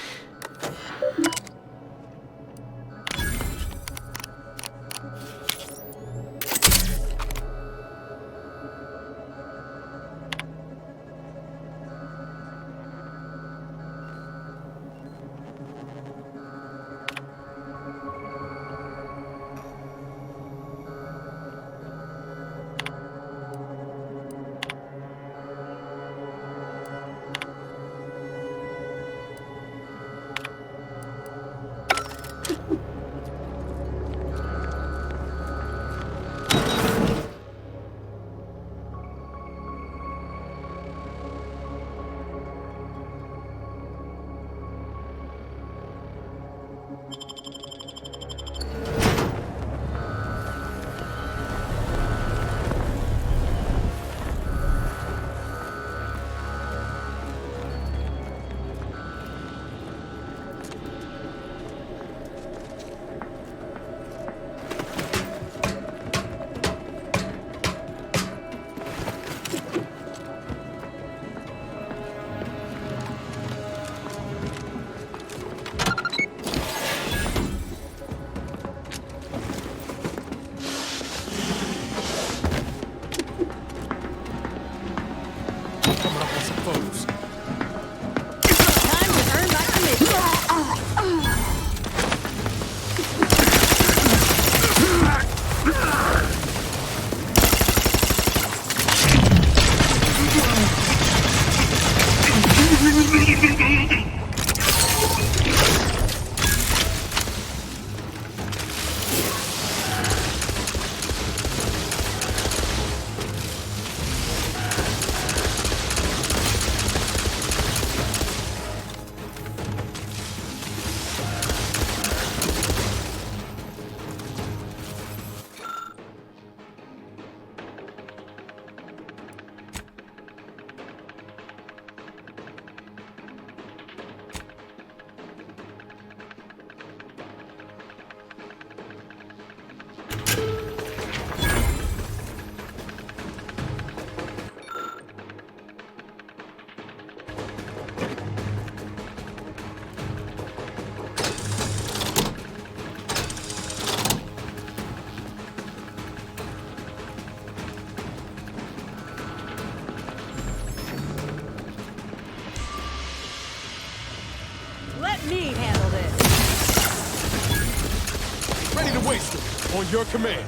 me handle this. Ready to waste it. On your command.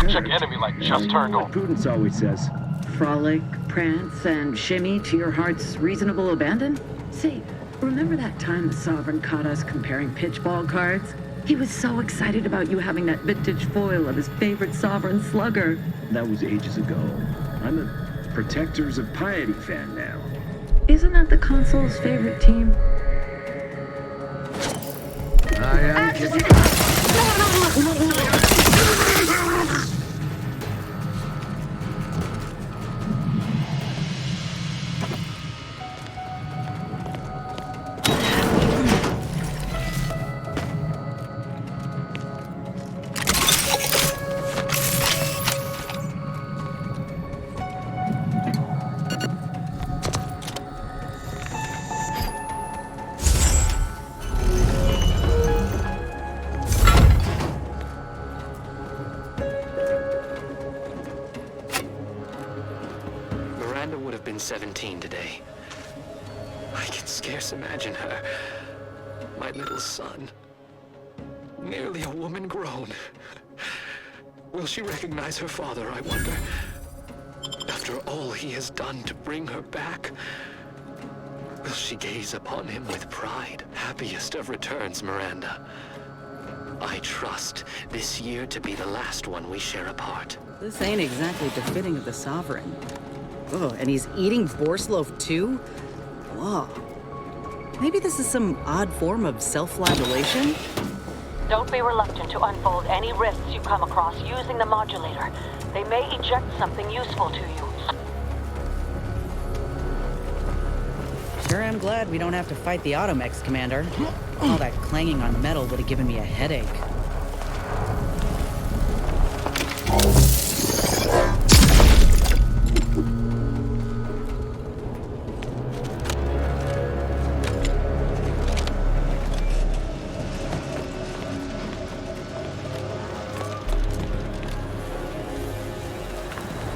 Check enemy light just turned on. What Prudence always says. Frolic, prance, and shimmy to your heart's reasonable abandon? Say, remember that time the Sovereign caught us comparing pitchball cards? He was so excited about you having that vintage foil of his favorite Sovereign slugger. That was ages ago. I'm a Protectors of Piety fan now. Isn't that the console's favorite team? Miranda would have been 17 today. I can scarce imagine her. My little son. Nearly a woman grown. Will she recognize her father, I wonder? After all he has done to bring her back, will she gaze upon him with pride? Happiest of returns, Miranda. I trust this year to be the last one we share apart. This ain't exactly befitting of the Sovereign. Oh, and he's eating boar's loaf too? Whoa. Maybe this is some odd form of self-flagellation? Don't be reluctant to unfold any rifts you come across using the modulator. They may eject something useful to you. Sure am glad we don't have to fight the Automechs, Commander. All that clanging on metal would have given me a headache.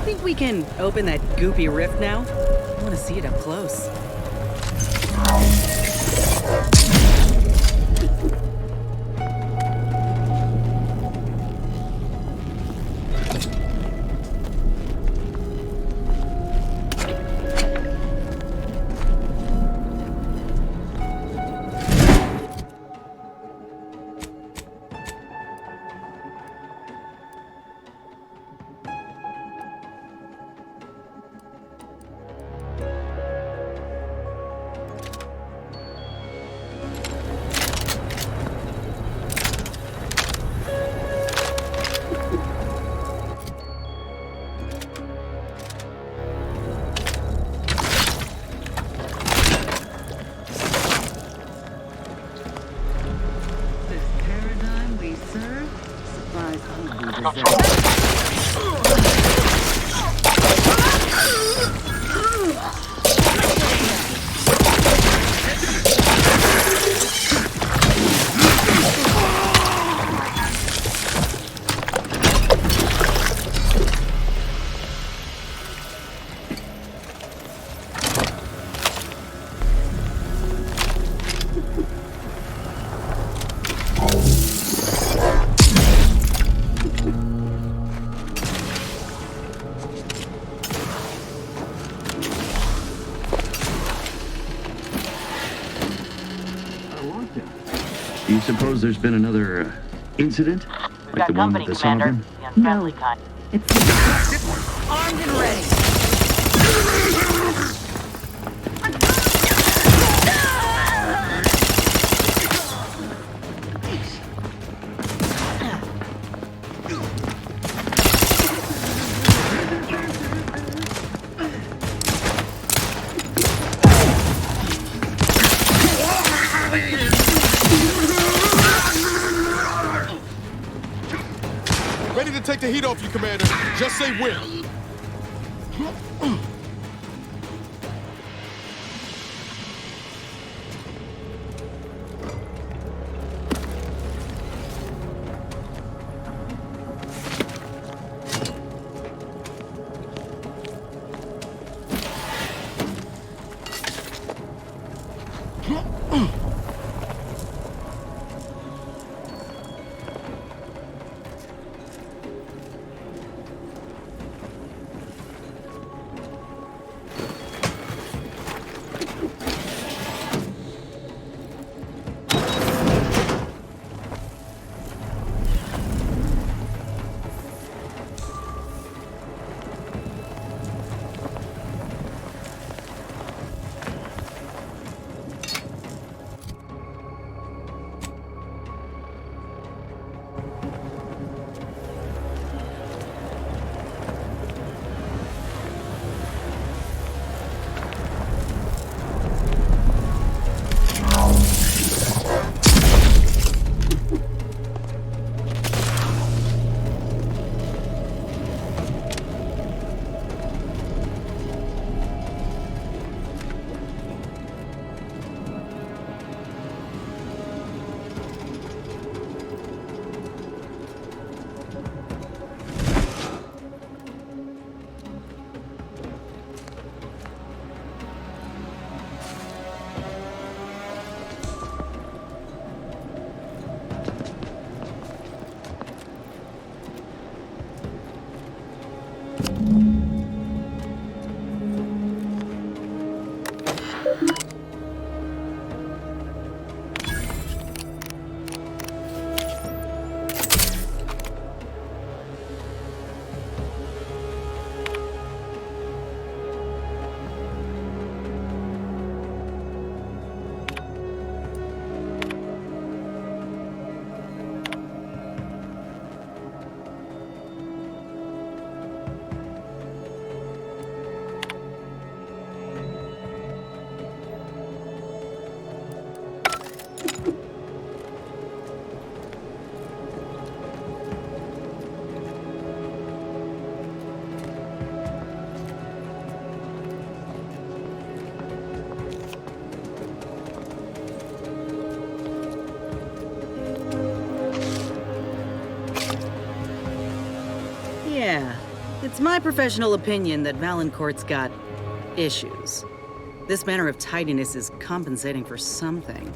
Think we can open that goopy rift now? I want to see it up close. Do you suppose there's been another incident? Like the one with the Sovereign? No. It's armed and ready. Ready to take the heat off you, Commander. Just say when. It's my professional opinion that Valancourt's got issues. This manner of tidiness is compensating for something.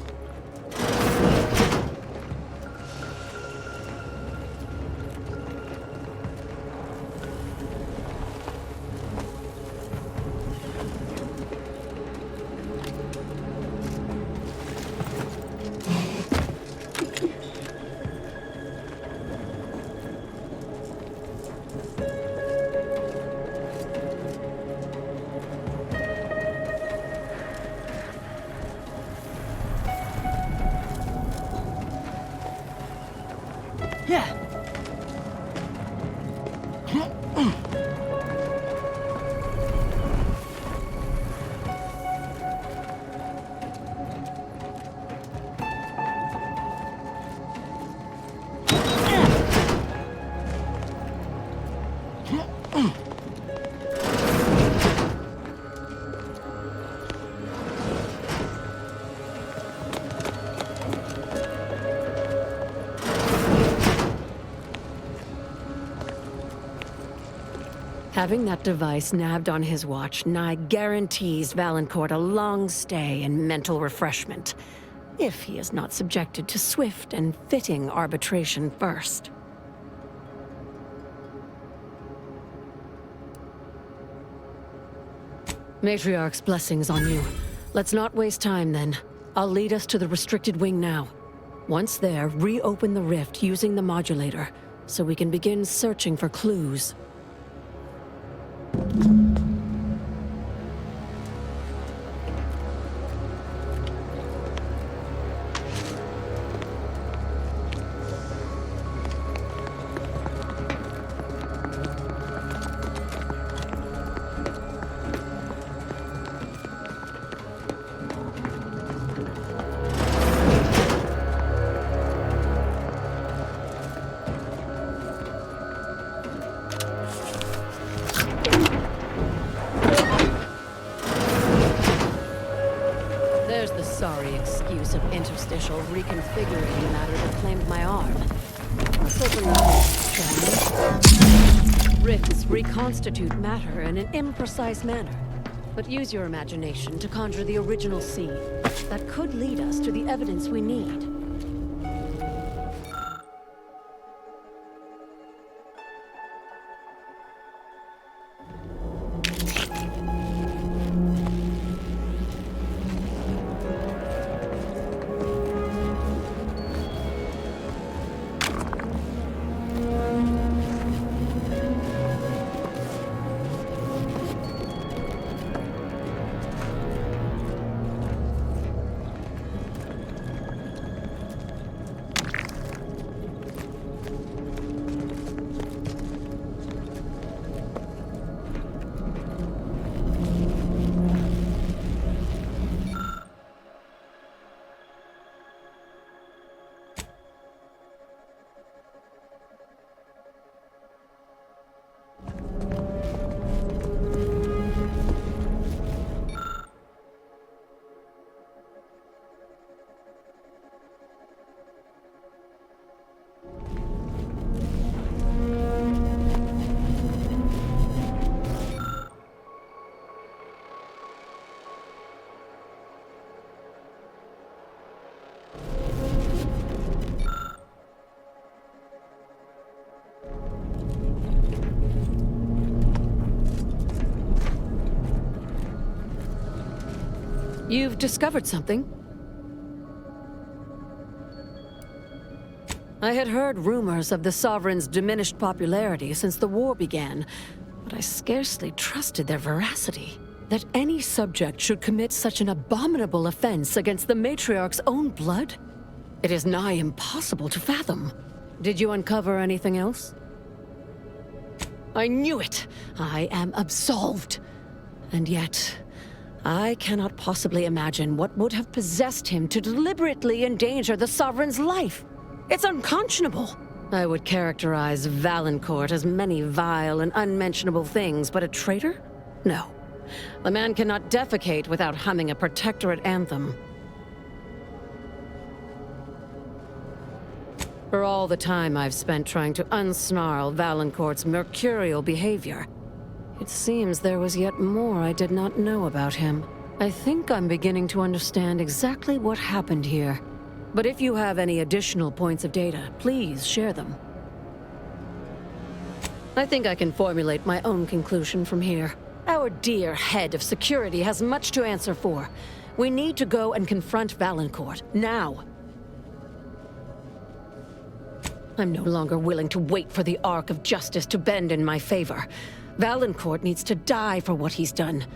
Having that device nabbed on his watch nigh guarantees Valancourt a long stay and mental refreshment, if he is not subjected to swift and fitting arbitration first. Matriarch's blessings on you. Let's not waste time then. I'll lead us to the restricted wing now. Once there, reopen the rift using the modulator, so we can begin searching for clues. Sorry excuse of interstitial reconfiguring matter that claimed my arm. Let's open that, shall we? Rifts reconstitute matter in an imprecise manner, but use your imagination to conjure the original scene that could lead us to the evidence we need. You've discovered something? I had heard rumors of the Sovereign's diminished popularity since the war began, but I scarcely trusted their veracity. That any subject should commit such an abominable offense against the Matriarch's own blood? It is nigh impossible to fathom. Did you uncover anything else? I knew it! I am absolved. And yet, I cannot possibly imagine what would have possessed him to deliberately endanger the Sovereign's life. It's unconscionable. I would characterize Valancourt as many vile and unmentionable things, but a traitor? No. The man cannot defecate without humming a Protectorate anthem. For all the time I've spent trying to unsnarl Valancourt's mercurial behavior, it seems there was yet more I did not know about him. I think I'm beginning to understand exactly what happened here. But if you have any additional points of data, please share them. I think I can formulate my own conclusion from here. Our dear head of security has much to answer for. We need to go and confront Valancourt, now. I'm no longer willing to wait for the arc of justice to bend in my favor. Valancourt needs to die for what he's done.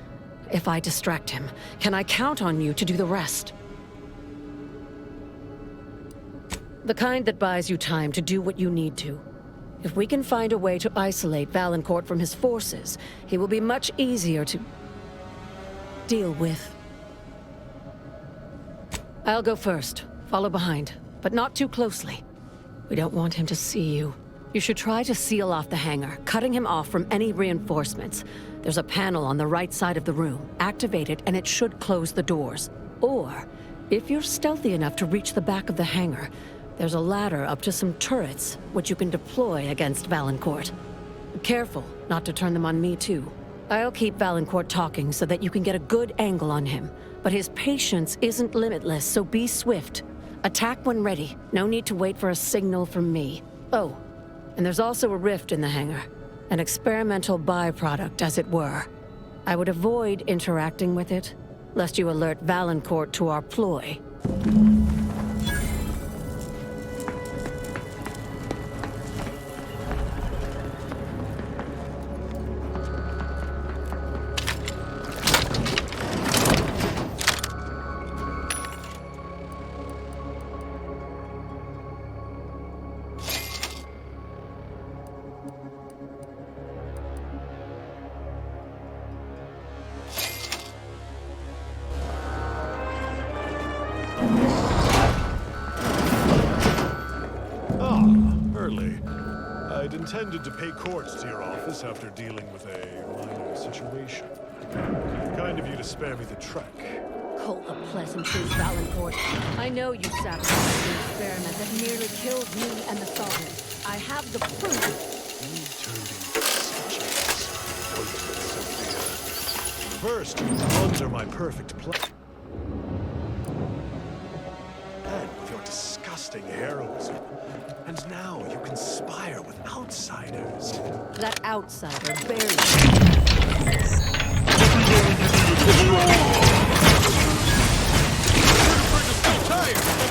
If I distract him, can I count on you to do the rest? The kind that buys you time to do what you need to. If we can find a way to isolate Valancourt from his forces, he will be much easier to deal with. I'll go first, follow behind, but not too closely. We don't want him to see you. You should try to seal off the hangar, cutting him off from any reinforcements. There's a panel on the right side of the room. Activate it and it should close the doors. Or, if you're stealthy enough to reach the back of the hangar, there's a ladder up to some turrets, which you can deploy against Valancourt. Careful not to turn them on me too. I'll keep Valancourt talking so that you can get a good angle on him. But his patience isn't limitless, so be swift. Attack when ready. No need to wait for a signal from me. Oh, and there's also a rift in the hangar. An experimental byproduct, as it were. I would avoid interacting with it, lest you alert Valancourt to our ploy. I'd intended to pay court to your office after dealing with a minor situation. Kind of you to spare me the trek. Cold the pleasantries, Valancourt. I know you sabotaged the experiment that nearly killed me and the Sovereign. I have the proof. You turned into such a disappointment, Sophia. First, you plunder my perfect plan. And with your disgusting heroism. And now you conspire with outsiders. That outsider buried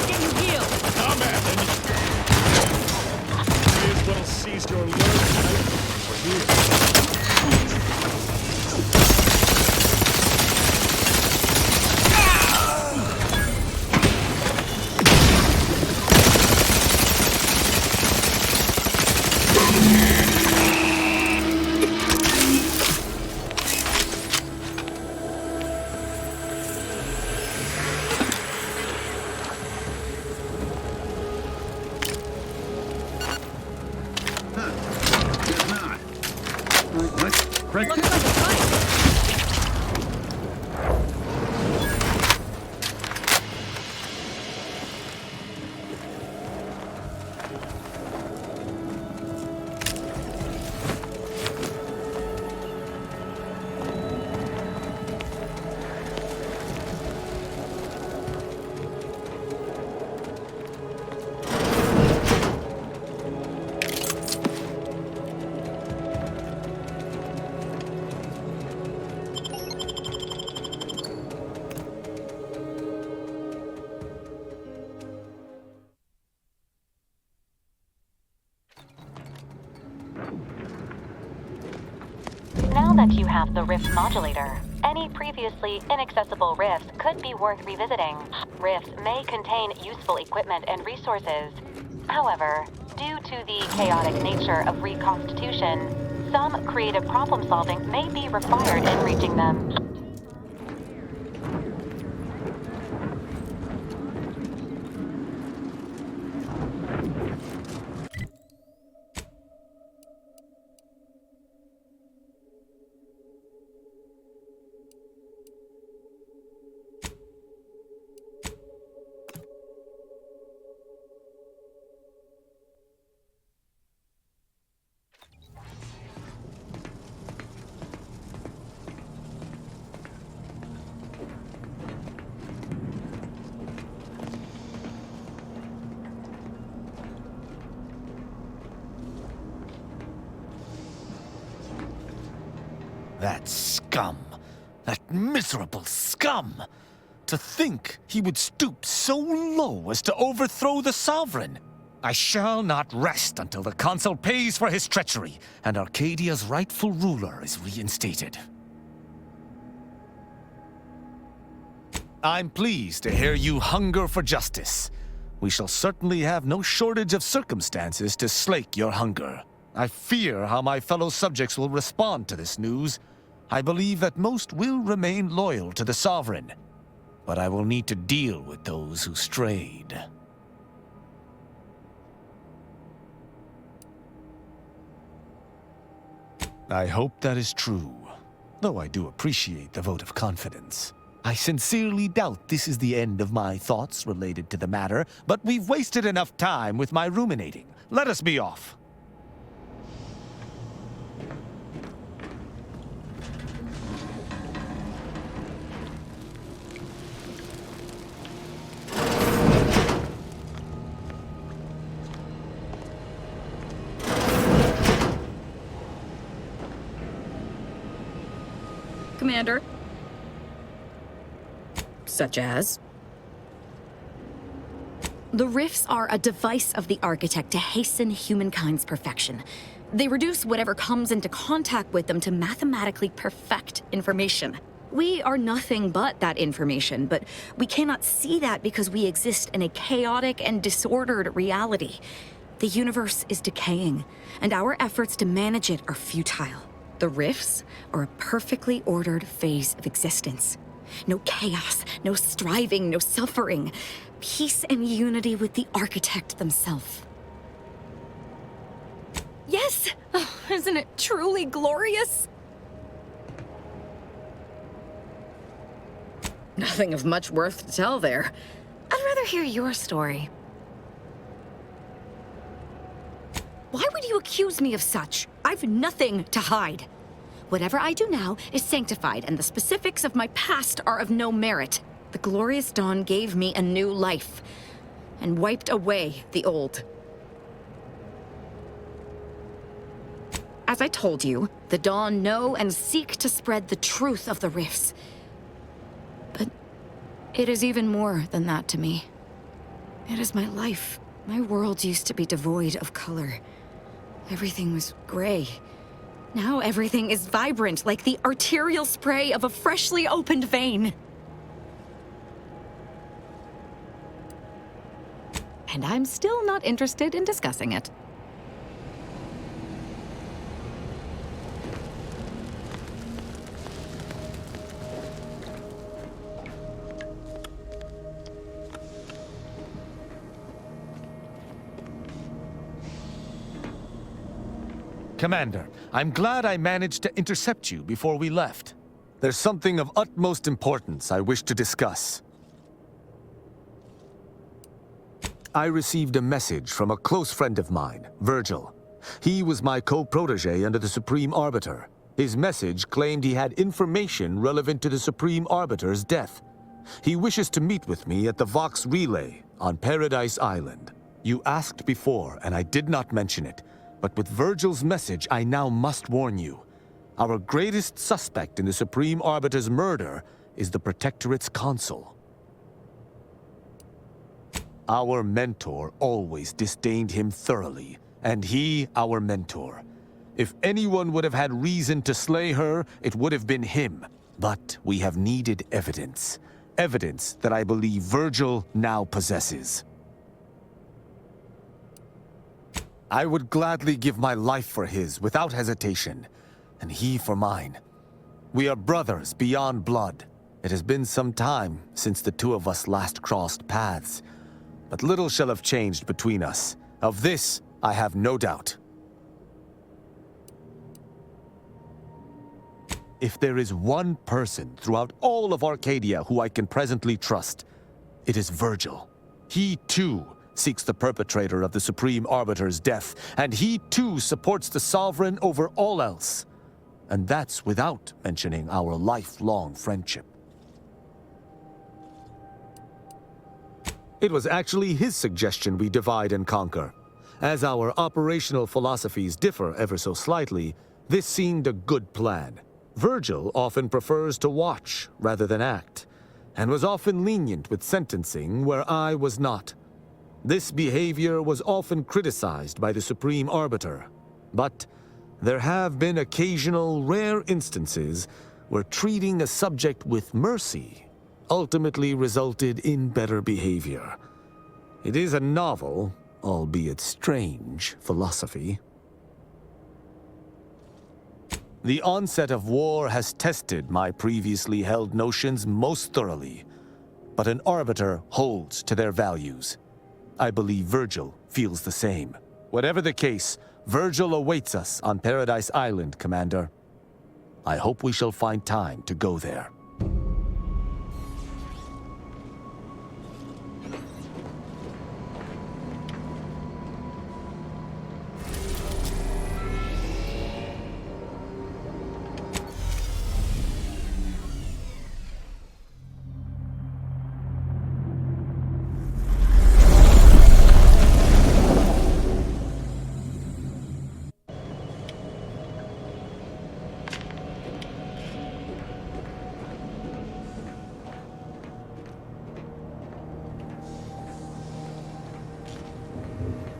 Get you healed! May as well seize your lord tonight. We're here. Now that you have the rift modulator, any previously inaccessible rifts could be worth revisiting. Rifts may contain useful equipment and resources. However, due to the chaotic nature of reconstitution, some creative problem-solving may be required in reaching them. That scum. That miserable scum. To think he would stoop so low as to overthrow the Sovereign. I shall not rest until the Consul pays for his treachery and Arcadia's rightful ruler is reinstated. I'm pleased to hear you hunger for justice. We shall certainly have no shortage of circumstances to slake your hunger. I fear how my fellow subjects will respond to this news. I believe that most will remain loyal to the Sovereign, but I will need to deal with those who strayed. I hope that is true, though I do appreciate the vote of confidence. I sincerely doubt this is the end of my thoughts related to the matter, but we've wasted enough time with my ruminating. Let us be off. Commander. Such as? The rifts are a device of the architect to hasten humankind's perfection. They reduce whatever comes into contact with them to mathematically perfect information. We are nothing but that information, but we cannot see that because we exist in a chaotic and disordered reality. The universe is decaying, and our efforts to manage it are futile. The rifts are a perfectly ordered phase of existence. No chaos, no striving, no suffering. Peace and unity with the architect themselves. Yes! Oh, isn't it truly glorious? Nothing of much worth to tell there. I'd rather hear your story. Why would you accuse me of such? I've nothing to hide. Whatever I do now is sanctified, and the specifics of my past are of no merit. The glorious dawn gave me a new life, and wiped away the old. As I told you, the dawn know and seek to spread the truth of the rifts. But it is even more than that to me. It is my life. My world used to be devoid of color. Everything was gray. Now everything is vibrant, like the arterial spray of a freshly opened vein. And I'm still not interested in discussing it. Commander, I'm glad I managed to intercept you before we left. There's something of utmost importance I wish to discuss. I received a message from a close friend of mine, Virgil. He was my co-protege under the Supreme Arbiter. His message claimed he had information relevant to the Supreme Arbiter's death. He wishes to meet with me at the Vox Relay on Paradise Island. You asked before, and I did not mention it. But with Virgil's message, I now must warn you. Our greatest suspect in the Supreme Arbiter's murder is the Protectorate's Consul. Our mentor always disdained him thoroughly, and he our mentor. If anyone would have had reason to slay her, it would have been him. But we have needed evidence. Evidence that I believe Virgil now possesses. I would gladly give my life for his, without hesitation, and he for mine. We are brothers beyond blood. It has been some time since the two of us last crossed paths, but little shall have changed between us. Of this, I have no doubt. If there is one person throughout all of Arcadia who I can presently trust, it is Virgil. He, too, seeks the perpetrator of the Supreme Arbiter's death, and he too supports the Sovereign over all else. And that's without mentioning our lifelong friendship. It was actually his suggestion we divide and conquer. As our operational philosophies differ ever so slightly, this seemed a good plan. Virgil often prefers to watch rather than act, and was often lenient with sentencing where I was not. This behavior was often criticized by the Supreme Arbiter, but there have been occasional rare instances where treating a subject with mercy ultimately resulted in better behavior. It is a novel, albeit strange, philosophy. The onset of war has tested my previously held notions most thoroughly, but an arbiter holds to their values. I believe Virgil feels the same. Whatever the case, Virgil awaits us on Paradise Island, Commander. I hope we shall find time to go there.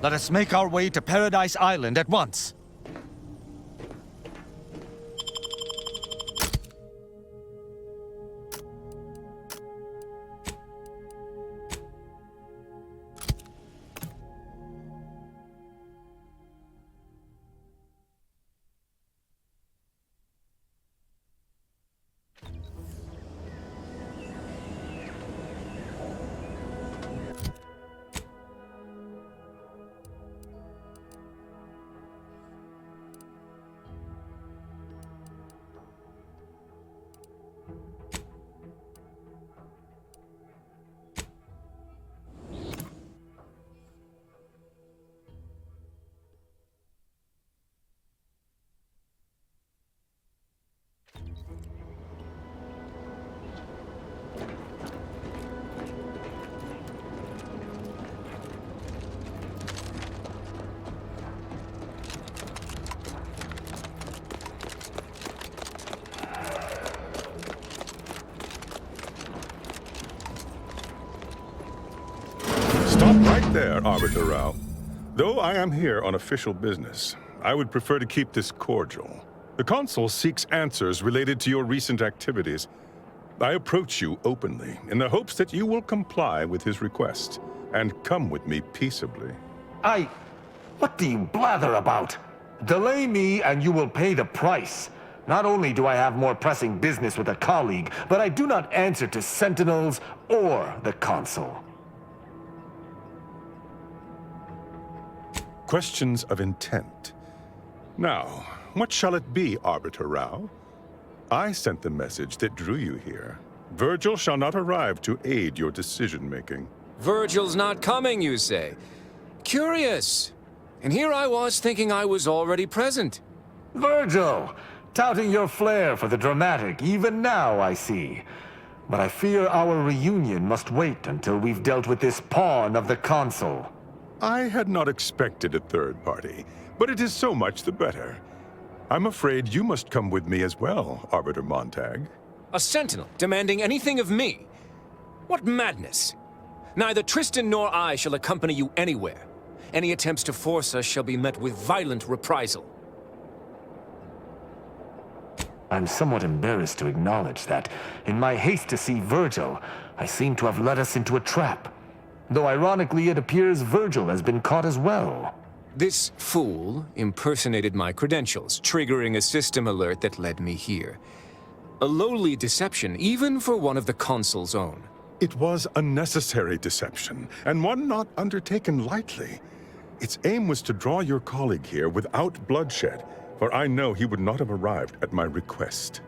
Let us make our way to Paradise Island at once. Stop right there, Arbiter Rao. Though I am here on official business, I would prefer to keep this cordial. The Consul seeks answers related to your recent activities. I approach you openly, in the hopes that you will comply with his request, and come with me peaceably. What do you blather about? Delay me and you will pay the price. Not only do I have more pressing business with a colleague, but I do not answer to Sentinels or the Consul. Questions of intent. Now, what shall it be, Arbiter Rao? I sent the message that drew you here. Virgil shall not arrive to aid your decision-making. Virgil's not coming, you say? Curious. And here I was thinking I was already present. Virgil! Touting your flair for the dramatic, even now, I see. But I fear our reunion must wait until we've dealt with this pawn of the Consul. I had not expected a third party, but it is so much the better. I'm afraid you must come with me as well, Arbiter Montag. A sentinel demanding anything of me? What madness! Neither Tristan nor I shall accompany you anywhere. Any attempts to force us shall be met with violent reprisal. I'm somewhat embarrassed to acknowledge that, in my haste to see Virgil, I seem to have led us into a trap. Though ironically, it appears Virgil has been caught as well. This fool impersonated my credentials, triggering a system alert that led me here. A lowly deception, even for one of the Consul's own. It was a necessary deception, and one not undertaken lightly. Its aim was to draw your colleague here without bloodshed, for I know he would not have arrived at my request.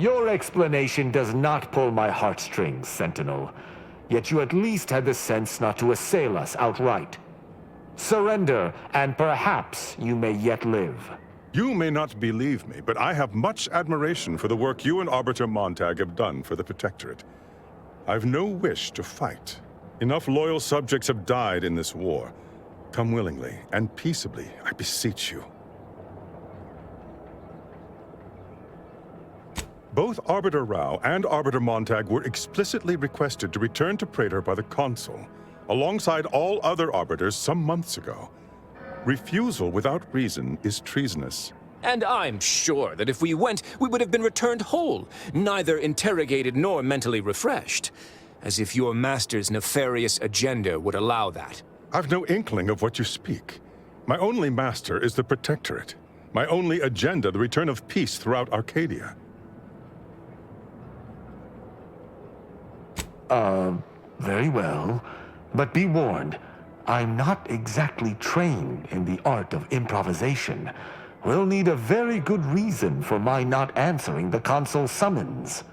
Your explanation does not pull my heartstrings, Sentinel. Yet you at least had the sense not to assail us outright. Surrender, and perhaps you may yet live. You may not believe me, but I have much admiration for the work you and Arbiter Montag have done for the Protectorate. I've no wish to fight. Enough loyal subjects have died in this war. Come willingly and peaceably, I beseech you. Both Arbiter Rao and Arbiter Montag were explicitly requested to return to Praetor by the Consul, alongside all other Arbiters some months ago. Refusal without reason is treasonous. And I'm sure that if we went, we would have been returned whole, neither interrogated nor mentally refreshed. As if your master's nefarious agenda would allow that. I've no inkling of what you speak. My only master is the Protectorate. My only agenda, the return of peace throughout Arcadia. Very well. But be warned, I'm not exactly trained in the art of improvisation. We'll need a very good reason for my not answering the Consul's summons.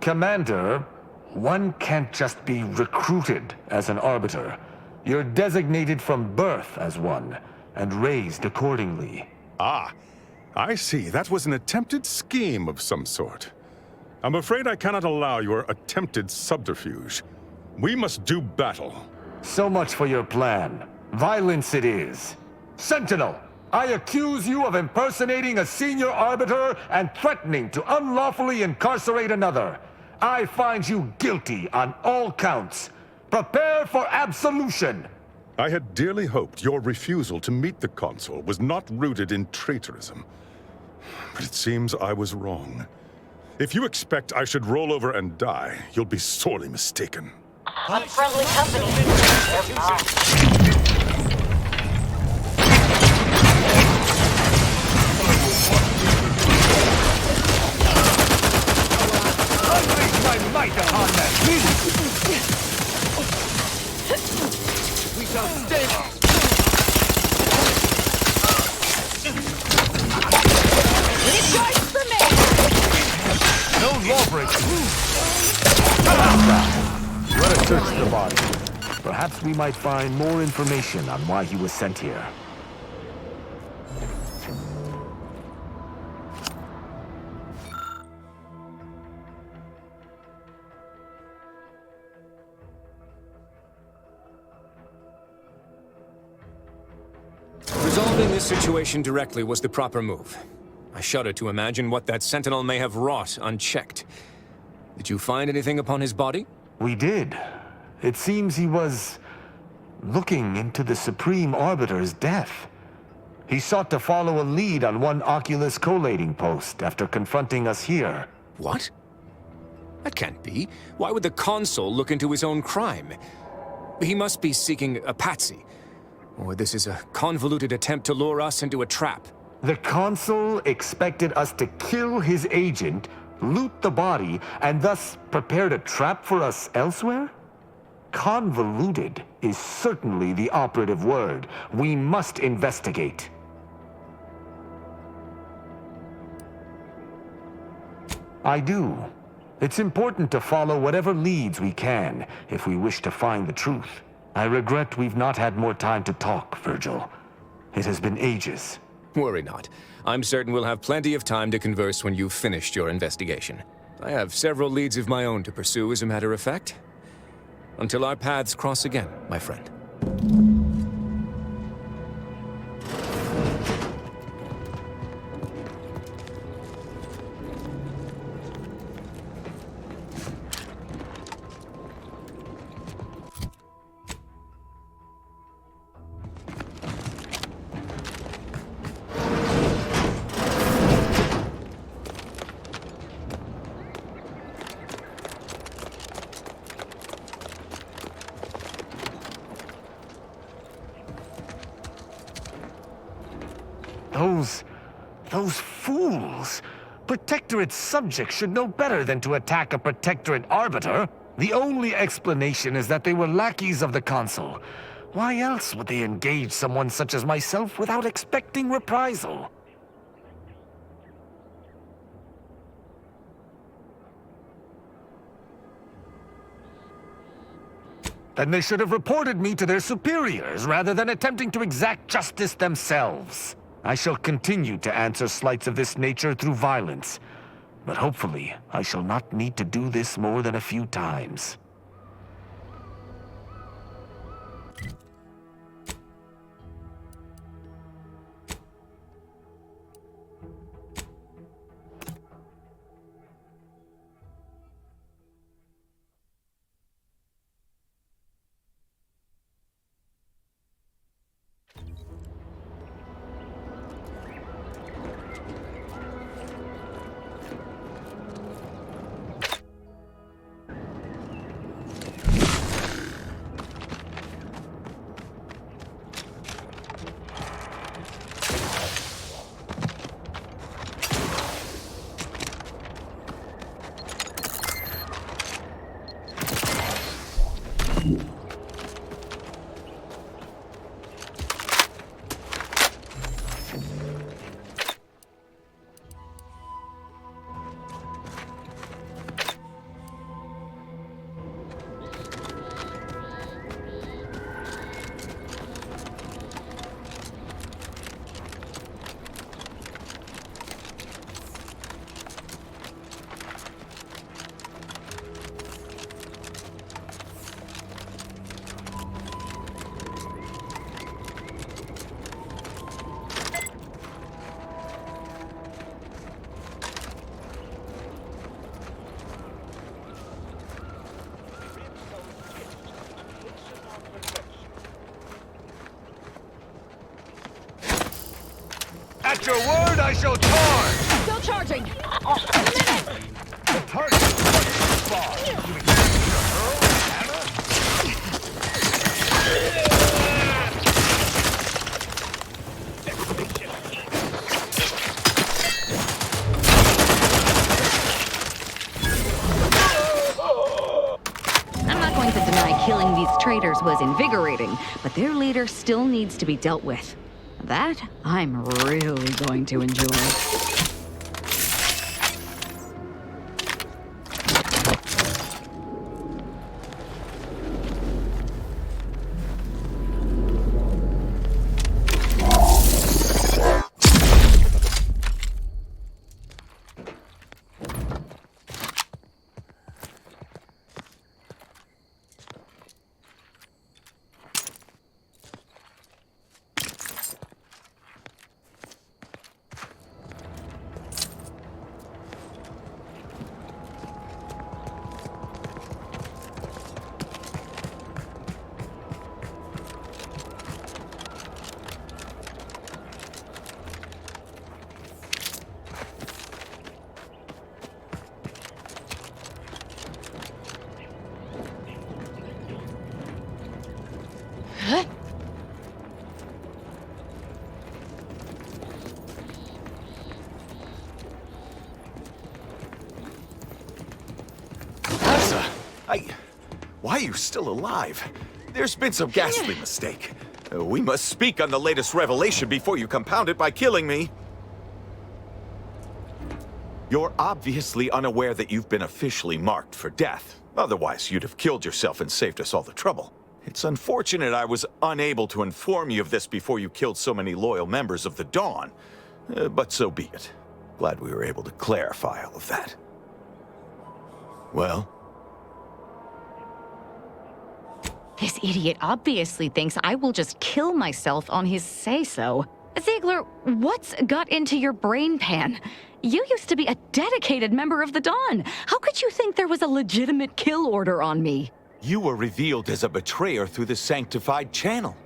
Commander, one can't just be recruited as an Arbiter. You're designated from birth as one, and raised accordingly. Ah, I see. That was an attempted scheme of some sort. I'm afraid I cannot allow your attempted subterfuge. We must do battle. So much for your plan. Violence it is. Sentinel, I accuse you of impersonating a senior arbiter and threatening to unlawfully incarcerate another. I find you guilty on all counts. Prepare for absolution. I had dearly hoped your refusal to meet the Consul was not rooted in traitorism. But it seems I was wrong. If you expect I should roll over and die, you'll be sorely mistaken. Unfriendly company. They're not. Might upon that. We shall stand. Rejoice for me! No lawbreaking. Let us search the body. Perhaps we might find more information on why he was sent here. Resolving this situation directly was the proper move. I shudder to imagine what that Sentinel may have wrought unchecked. Did you find anything upon his body? We did. It seems he was looking into the Supreme Arbiter's death. He sought to follow a lead on one Oculus collating post after confronting us here. What? That can't be. Why would the Consul look into his own crime? He must be seeking a patsy. Or this is a convoluted attempt to lure us into a trap. The Consul expected us to kill his agent, loot the body, and thus prepared a trap for us elsewhere? Convoluted is certainly the operative word. We must investigate. I do. It's important to follow whatever leads we can if we wish to find the truth. I regret we've not had more time to talk, Virgil. It has been ages. Worry not. I'm certain we'll have plenty of time to converse when you've finished your investigation. I have several leads of my own to pursue, as a matter of fact. Until our paths cross again, my friend. Those fools! Protectorate subjects should know better than to attack a Protectorate arbiter. The only explanation is that they were lackeys of the Consul. Why else would they engage someone such as myself without expecting reprisal? Then they should have reported me to their superiors rather than attempting to exact justice themselves. I shall continue to answer slights of this nature through violence. but hopefully I shall not need to do this more than a few times. At your word, I shall charge! Still charging! The target is far. You expect me to hurl a hammer? I'm not going to deny killing these traitors was invigorating, but their leader still needs to be dealt with. That I'm really going to enjoy. Why are you still alive? There's been some ghastly mistake. We must speak on the latest revelation before you compound it by killing me. You're obviously unaware that you've been officially marked for death. Otherwise, you'd have killed yourself and saved us all the trouble. It's unfortunate I was unable to inform you of this before you killed so many loyal members of the Dawn. But so be it. Glad we were able to clarify all of that. Well? This idiot obviously thinks I will just kill myself on his say-so. Ziegler, what's got into your brain pan? You used to be a dedicated member of the Dawn. How could you think there was a legitimate kill order on me? You were revealed as a betrayer through the sanctified channel.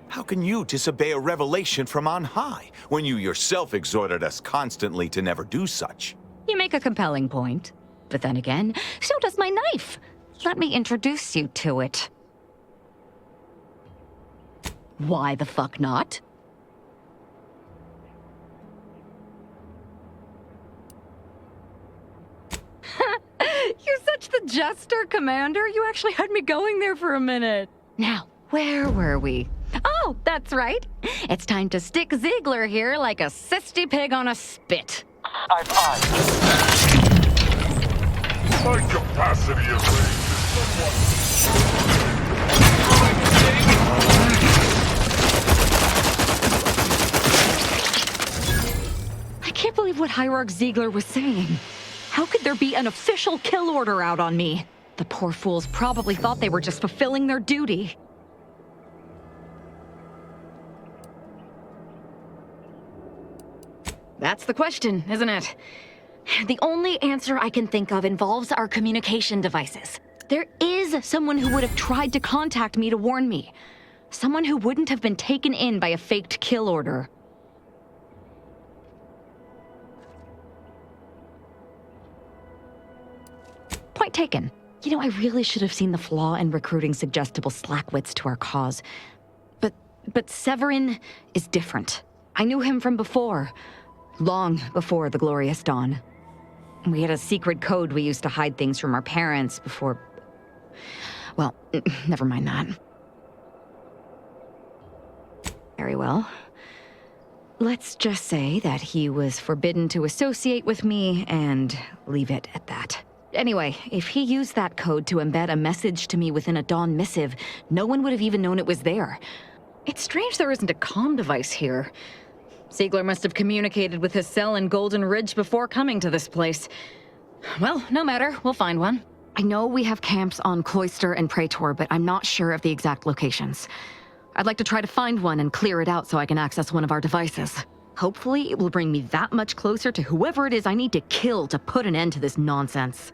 How can you disobey a revelation from on high, when you yourself exhorted us constantly to never do such? You make a compelling point. But then again, so does my knife. Let me introduce you to it. Why the fuck not? You're such the jester, Commander. You actually had me going there for a minute. Now, where were we? Oh, that's right. It's time to stick Ziegler here like a cysty pig on a spit. I've eyes. My capacity of rage is I can't believe what Hierarch Ziegler was saying. How could there be an official kill order out on me? The poor fools probably thought they were just fulfilling their duty. That's the question, isn't it? The only answer I can think of involves our communication devices. There is someone who would have tried to contact me to warn me. Someone who wouldn't have been taken in by a faked kill order. Point taken. You know, I really should have seen the flaw in recruiting suggestible slackwits to our cause. But Severin is different. I knew him from before. Long before the Glorious Dawn. We had a secret code we used to hide things from our parents before... Well, never mind that. Very well. Let's just say that he was forbidden to associate with me and leave it at that. Anyway, if he used that code to embed a message to me within a Dawn missive, no one would have even known it was there. It's strange there isn't a comm device here. Ziegler must have communicated with his cell in Golden Ridge before coming to this place. Well, no matter, we'll find one. I know we have camps on Cloister and Praetor, but I'm not sure of the exact locations. I'd like to try to find one and clear it out so I can access one of our devices. Hopefully, it will bring me that much closer to whoever it is I need to kill to put an end to this nonsense.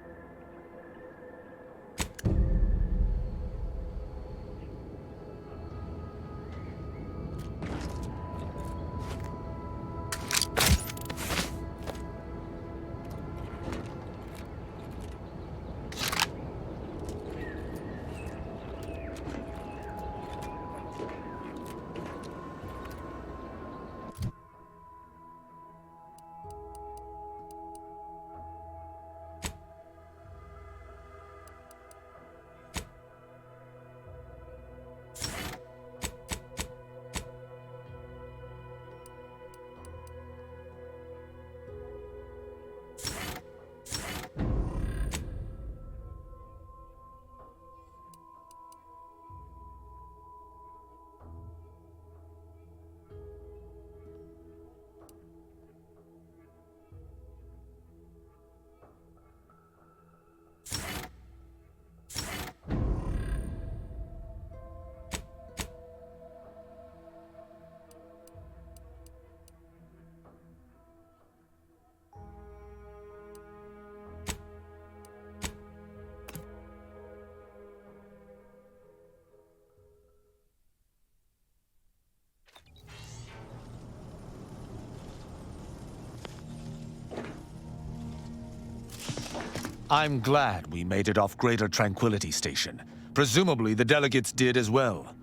I'm glad we made it off Greater Tranquility Station. Presumably the delegates did as well.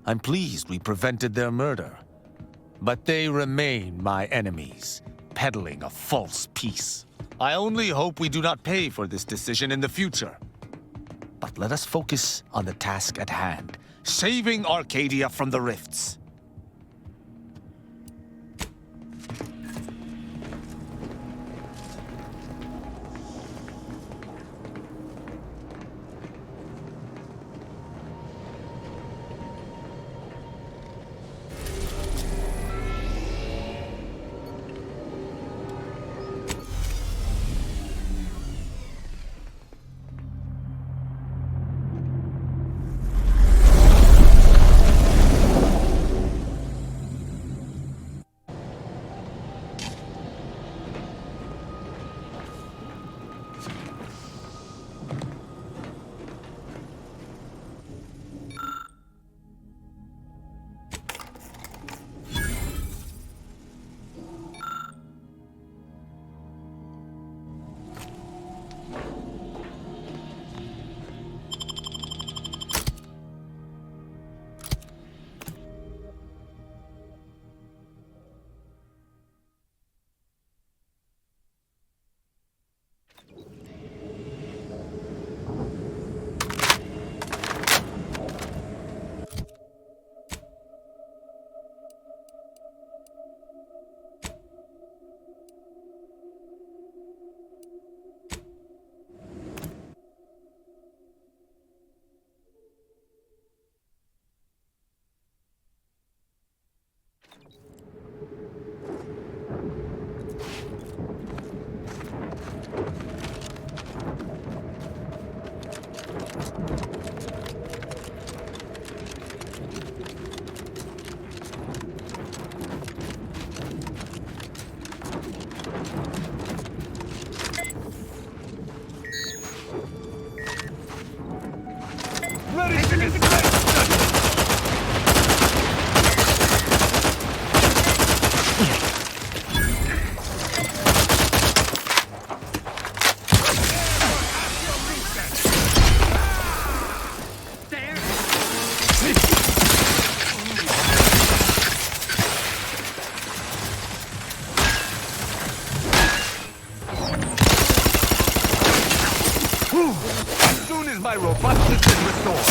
I'm pleased we prevented their murder. But they remain my enemies, peddling a false peace. I only hope we do not pay for this decision in the future. But let us focus on the task at hand, saving Arcadia from the rifts. As soon as my robustness is restored.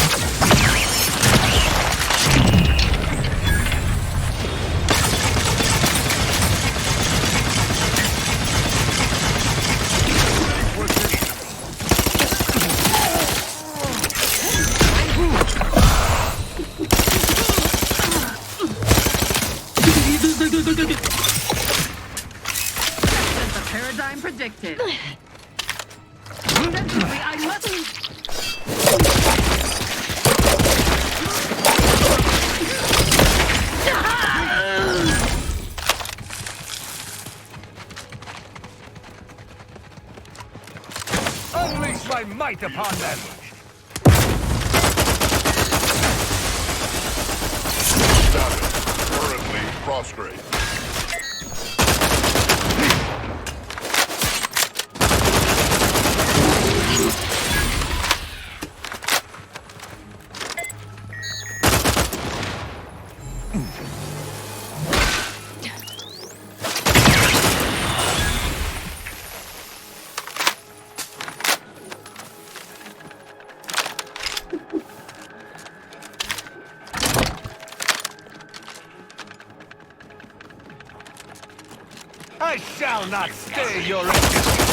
The paradigm predicted. Essentially, I must... Unleash my might upon them! Status currently prostrate. I shall not stay your execution!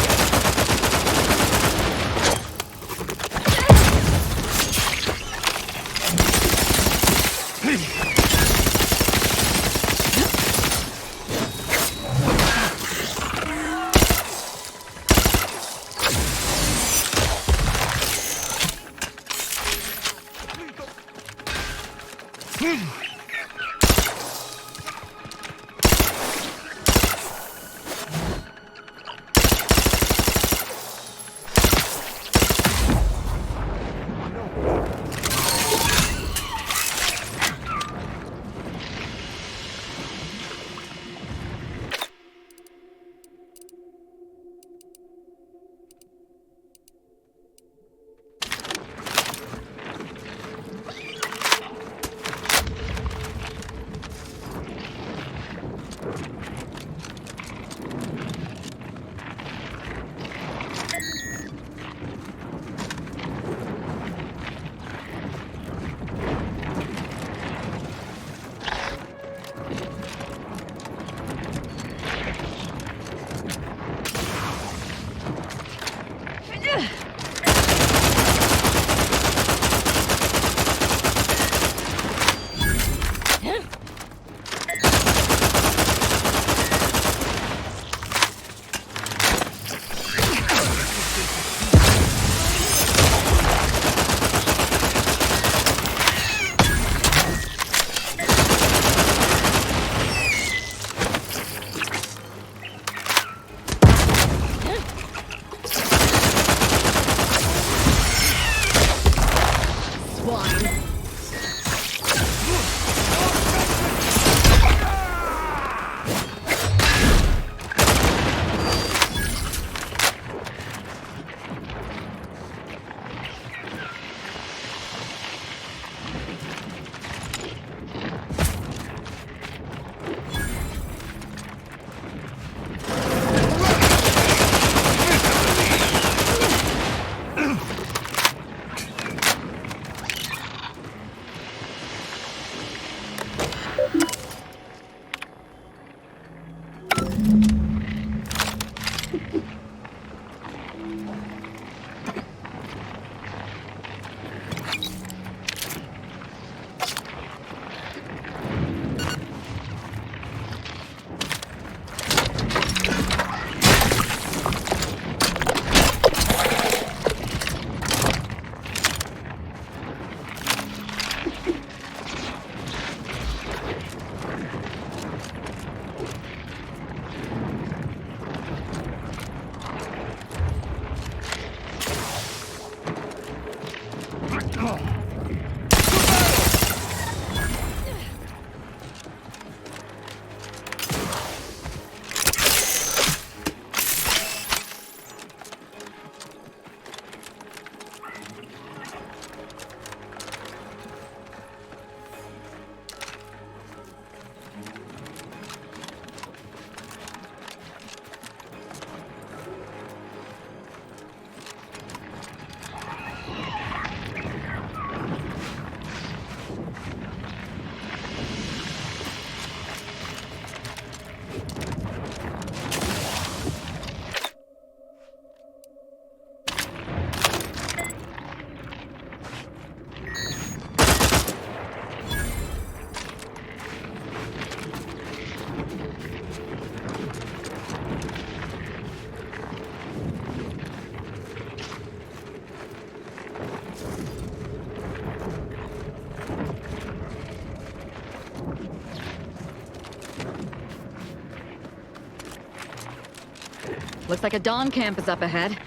Looks like a Dawn camp is up ahead.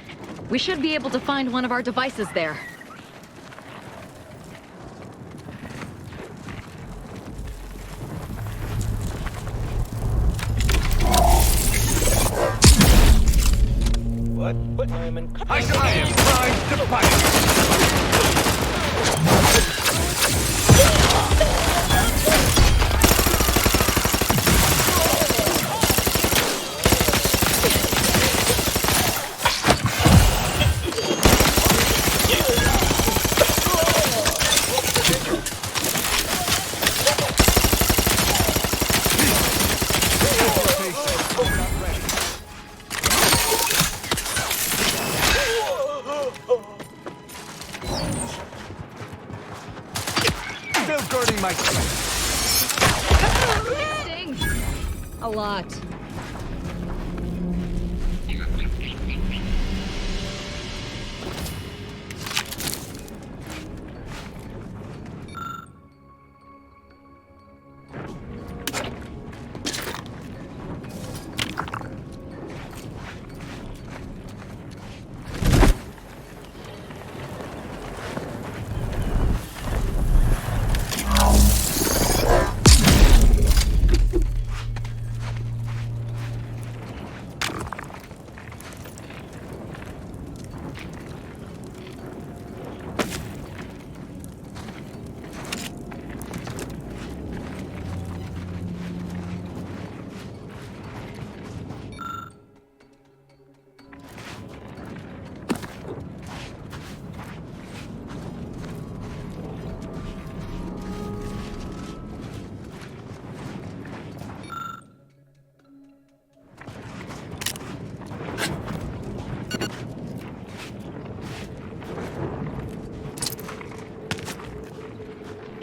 We should be able to find one of our devices there. What? I am primed to fight! Still guarding my Stings! A lot.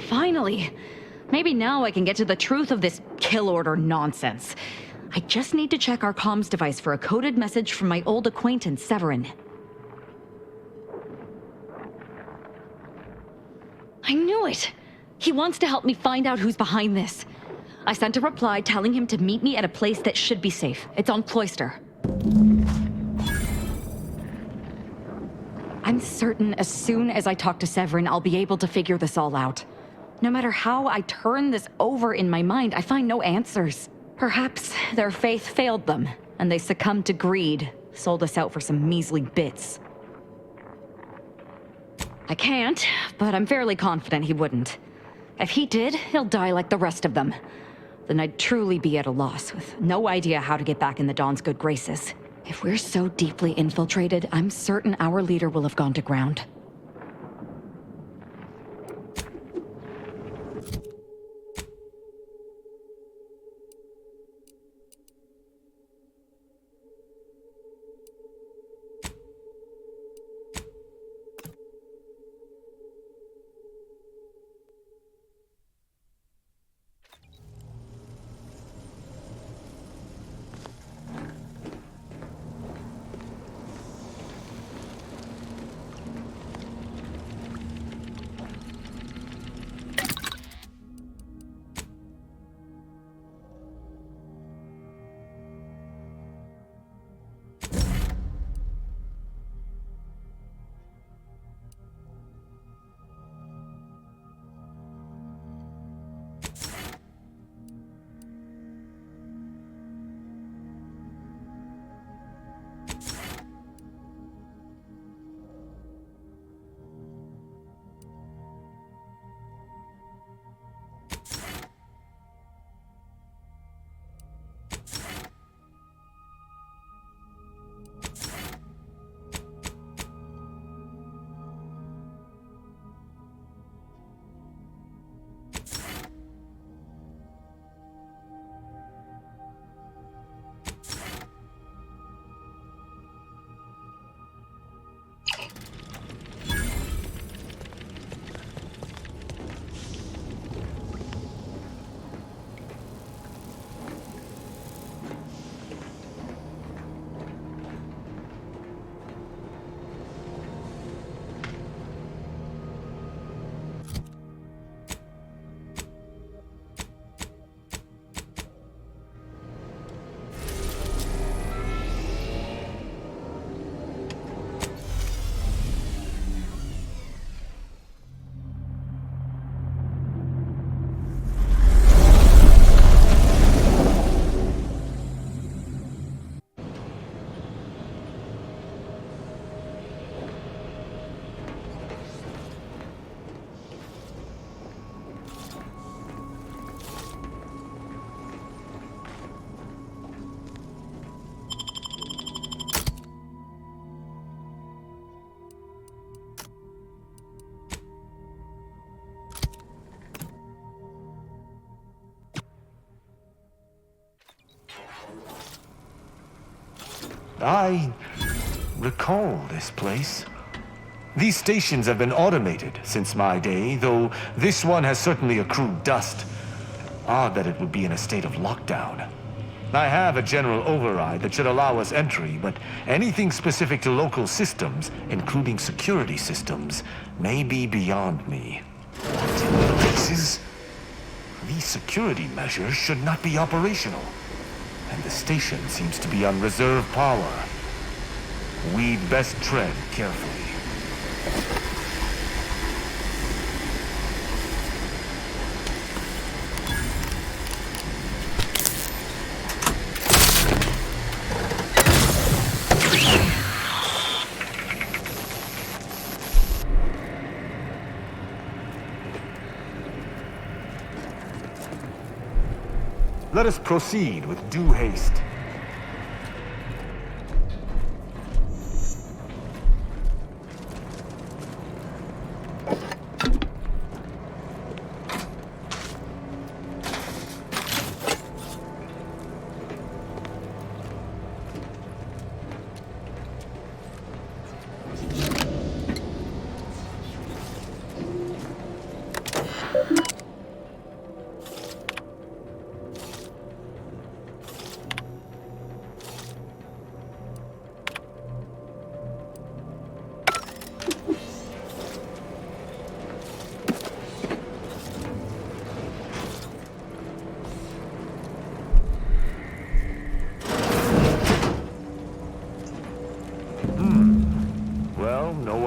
Finally! Maybe now I can get to the truth of this kill order nonsense. I just need to check our comms device for a coded message from my old acquaintance, Severin. I knew it! He wants to help me find out who's behind this. I sent a reply telling him to meet me at a place that should be safe. It's on Cloister. I'm certain as soon as I talk to Severin, I'll be able to figure this all out. No matter how I turn this over in my mind, I find no answers. Perhaps their faith failed them, and they succumbed to greed, sold us out for some measly bits. I can't, but I'm fairly confident he wouldn't. If he did, he'll die like the rest of them. Then I'd truly be at a loss, with no idea how to get back in the Dawn's good graces. If we're so deeply infiltrated, I'm certain our leader will have gone to ground. I recall this place. These stations have been automated since my day, though this one has certainly accrued dust. Odd that it would be in a state of lockdown. I have a general override that should allow us entry, but anything specific to local systems, including security systems, may be beyond me. What in the blazes? These security measures should not be operational, and the station seems to be on reserve power. We'd best tread carefully. Let us proceed with due haste.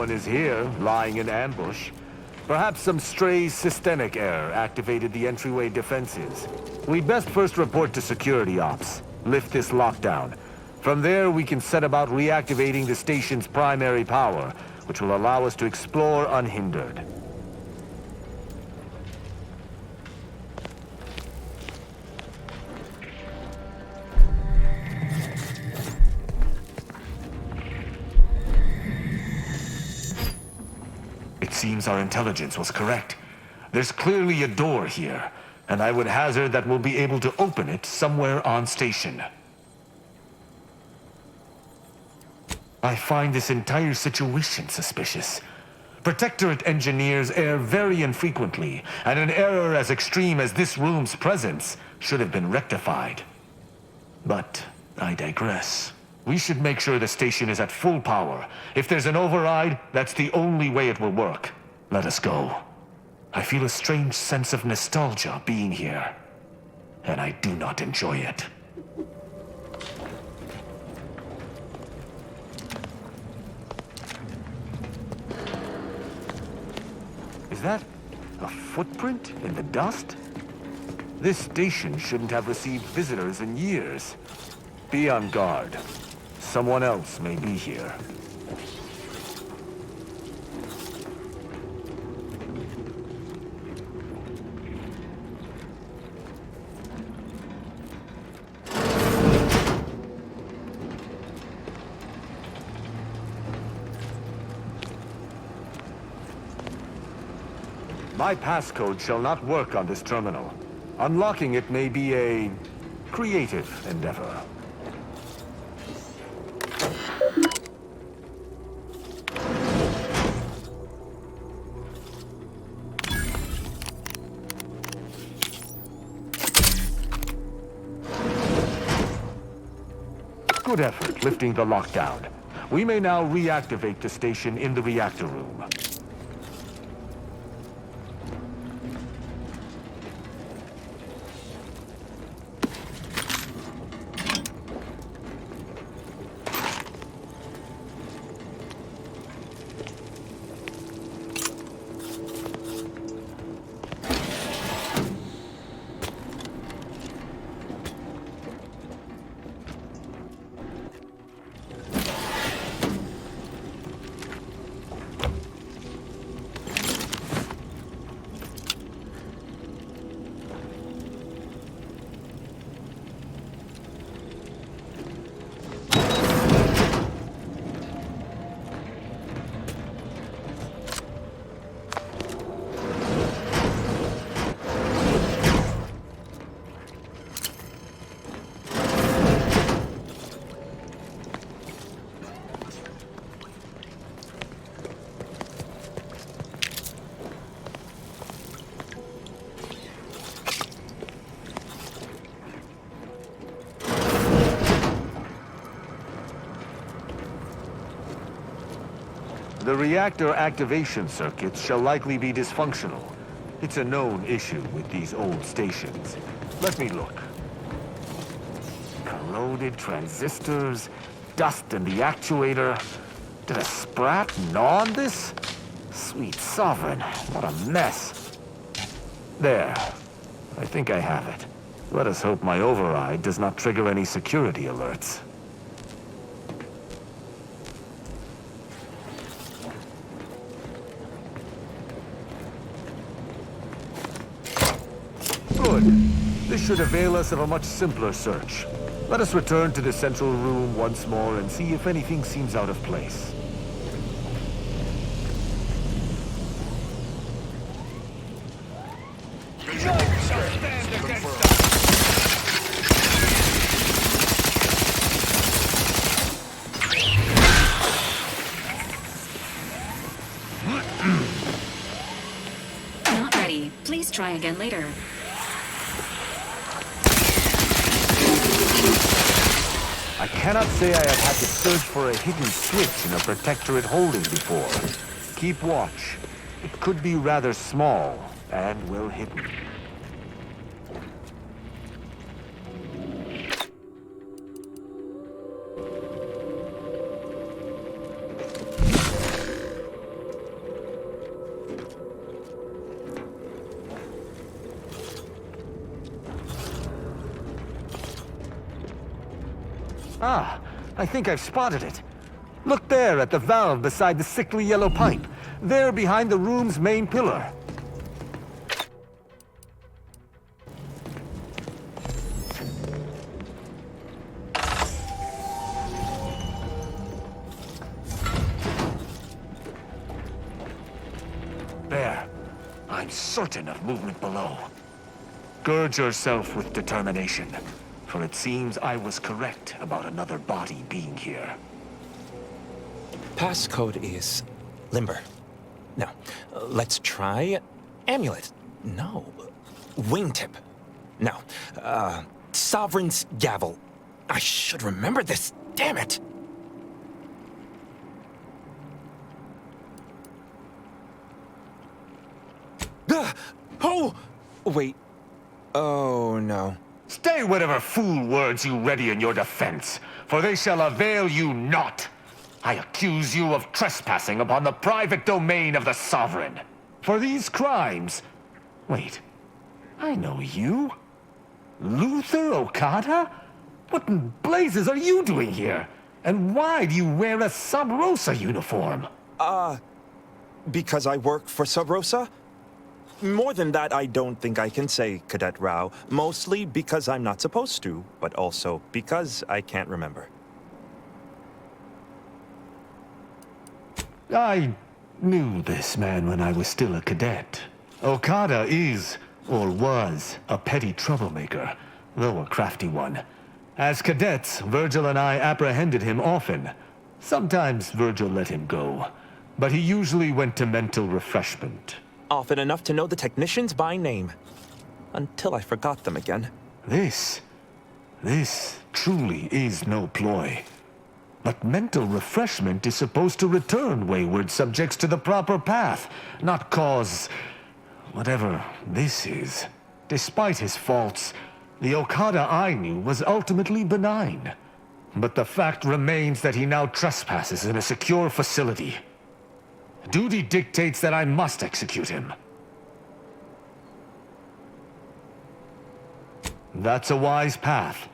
Is here, lying in ambush. Perhaps some stray systemic error activated the entryway defenses. We'd best first report to security ops, lift this lockdown. From there, we can set about reactivating the station's primary power, which will allow us to explore unhindered. Seems our intelligence was correct. There's clearly a door here, and I would hazard that we'll be able to open it somewhere on station. I find this entire situation suspicious. Protectorate engineers err very infrequently, and an error as extreme as this room's presence should have been rectified. But I digress. We should make sure the station is at full power. If there's an override, that's the only way it will work. Let us go. I feel a strange sense of nostalgia being here, and I do not enjoy it. Is that a footprint in the dust? This station shouldn't have received visitors in years. Be on guard. Someone else may be here. My passcode shall not work on this terminal. Unlocking it may be a creative endeavor. Good effort lifting the lockdown. We may now reactivate the station in the reactor room. The reactor activation circuits shall likely be dysfunctional. It's a known issue with these old stations. Let me look. Corroded transistors, dust in the actuator. Did a sprat gnaw on this? Sweet Sovereign, what a mess. There. I think I have it. Let us hope my override does not trigger any security alerts. Good. This should avail us of a much simpler search. Let us return to the central room once more and see if anything seems out of place. Not ready. Please try again later. I cannot say I have had to search for a hidden switch in a Protectorate holding before. Keep watch. It could be rather small and well hidden. Ah, I think I've spotted it. Look there at the valve beside the sickly yellow pipe. There behind the room's main pillar. There. I'm certain of movement below. Gird yourself with determination. For it seems I was correct about another body being here. Passcode is limber. No. Let's try amulet. No. Wingtip. No. Sovereign's gavel. I should remember this. Damn it. Oh! Wait. Oh, no. Stay whatever fool words you ready in your defense, for they shall avail you not. I accuse you of trespassing upon the private domain of the Sovereign. For these crimes... Wait, I know you. Luther Okada? What in blazes are you doing here? And why do you wear a Sub Rosa uniform? Because I work for Sub Rosa? More than that, I don't think I can say, Cadet Rao. Mostly because I'm not supposed to, but also because I can't remember. I knew this man when I was still a cadet. Okada is, or was, a petty troublemaker, though a crafty one. As cadets, Virgil and I apprehended him often. Sometimes Virgil let him go, but he usually went to mental refreshment. Often enough to know the technicians by name. Until I forgot them again. This truly is no ploy. But mental refreshment is supposed to return wayward subjects to the proper path, not cause... whatever this is. Despite his faults, the Okada I knew was ultimately benign. But the fact remains that he now trespasses in a secure facility. Duty dictates that I must execute him. That's a wise path.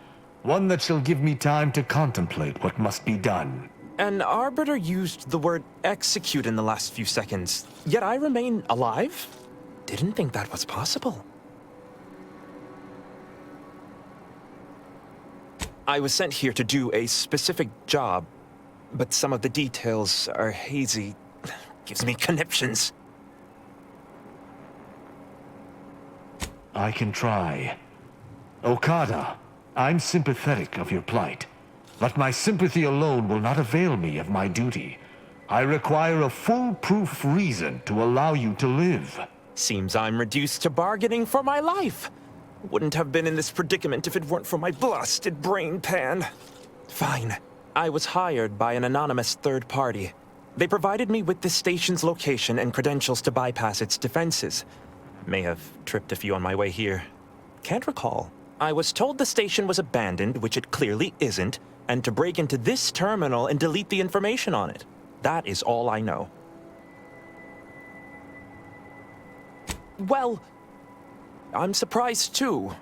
One that shall give me time to contemplate what must be done. An Arbiter used the word execute in the last few seconds, yet I remain alive? Didn't think that was possible. I was sent here to do a specific job, but some of the details are hazy. Gives me conniptions. I can try. Okada, I'm sympathetic of your plight, but my sympathy alone will not avail me of my duty. I require a foolproof reason to allow you to live. Seems I'm reduced to bargaining for my life. Wouldn't have been in this predicament if it weren't for my blasted brain pan. Fine. I was hired by an anonymous third party. They provided me with the station's location and credentials to bypass its defenses. May have tripped a few on my way here. Can't recall. I was told the station was abandoned, which it clearly isn't, and to break into this terminal and delete the information on it. That is all I know. Well, I'm surprised too.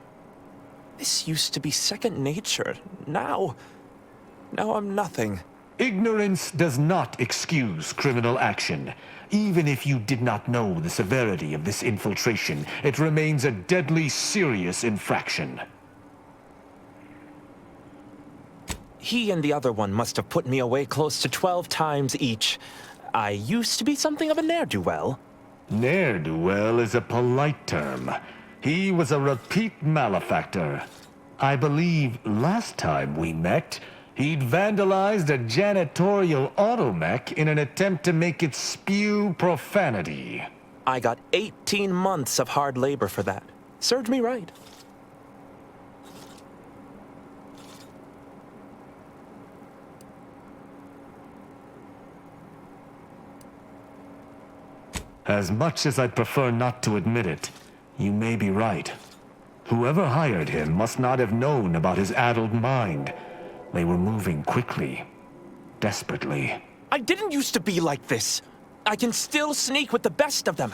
This used to be second nature. Now I'm nothing. Ignorance does not excuse criminal action. Even if you did not know the severity of this infiltration, it remains a deadly serious infraction. He and the other one must have put me away close to 12 times each. I used to be something of a ne'er-do-well. Ne'er-do-well is a polite term. He was a repeat malefactor. I believe last time we met, he'd vandalized a janitorial automech in an attempt to make it spew profanity. I got 18 months of hard labor for that. Served me right. As much as I'd prefer not to admit it, you may be right. Whoever hired him must not have known about his addled mind. They were moving quickly, desperately. I didn't used to be like this. I can still sneak with the best of them.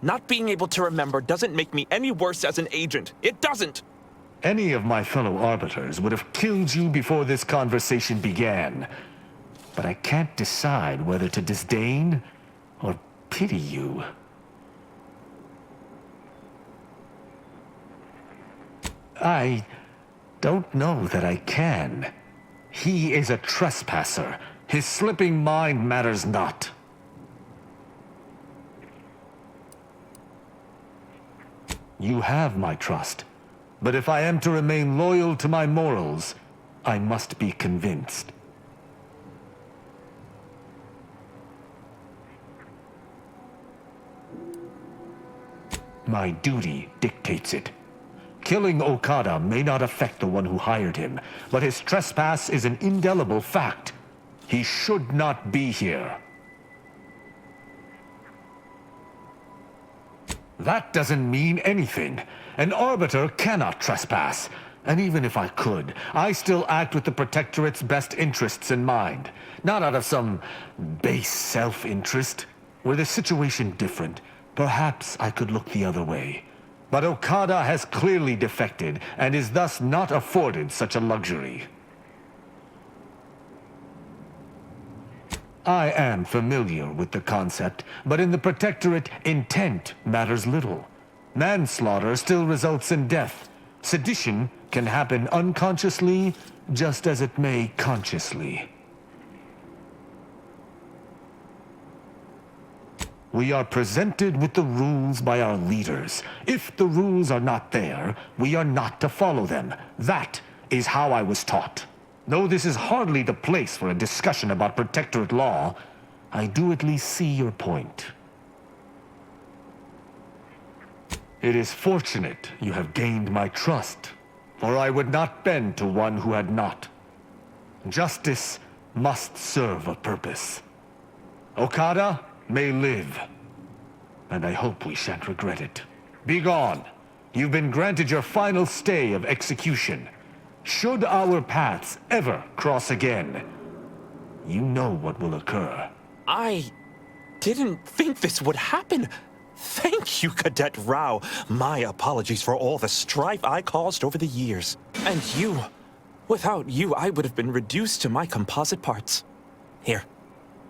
Not being able to remember doesn't make me any worse as an agent. It doesn't. Any of my fellow arbiters would have killed you before this conversation began. But I can't decide whether to disdain or pity you. I don't know that I can. He is a trespasser. His slipping mind matters not. You have my trust. But if I am to remain loyal to my morals, I must be convinced. My duty dictates it. Killing Okada may not affect the one who hired him, but his trespass is an indelible fact. He should not be here. That doesn't mean anything. An arbiter cannot trespass. And even if I could, I still act with the Protectorate's best interests in mind. Not out of some base self-interest. Were the situation different, perhaps I could look the other way. But Okada has clearly defected, and is thus not afforded such a luxury. I am familiar with the concept, but in the Protectorate, intent matters little. Manslaughter still results in death. Sedition can happen unconsciously, just as it may consciously. We are presented with the rules by our leaders. If the rules are not there, we are not to follow them. That is how I was taught. Though this is hardly the place for a discussion about Protectorate law, I do at least see your point. It is fortunate you have gained my trust, for I would not bend to one who had not. Justice must serve a purpose. Okada may live, and I hope we shan't regret it. Be gone. You've been granted your final stay of execution. Should our paths ever cross again, you know what will occur. I didn't think this would happen. Thank you, Cadet Rao. My apologies for all the strife I caused over the years. And you. Without you, I would have been reduced to my composite parts. Here,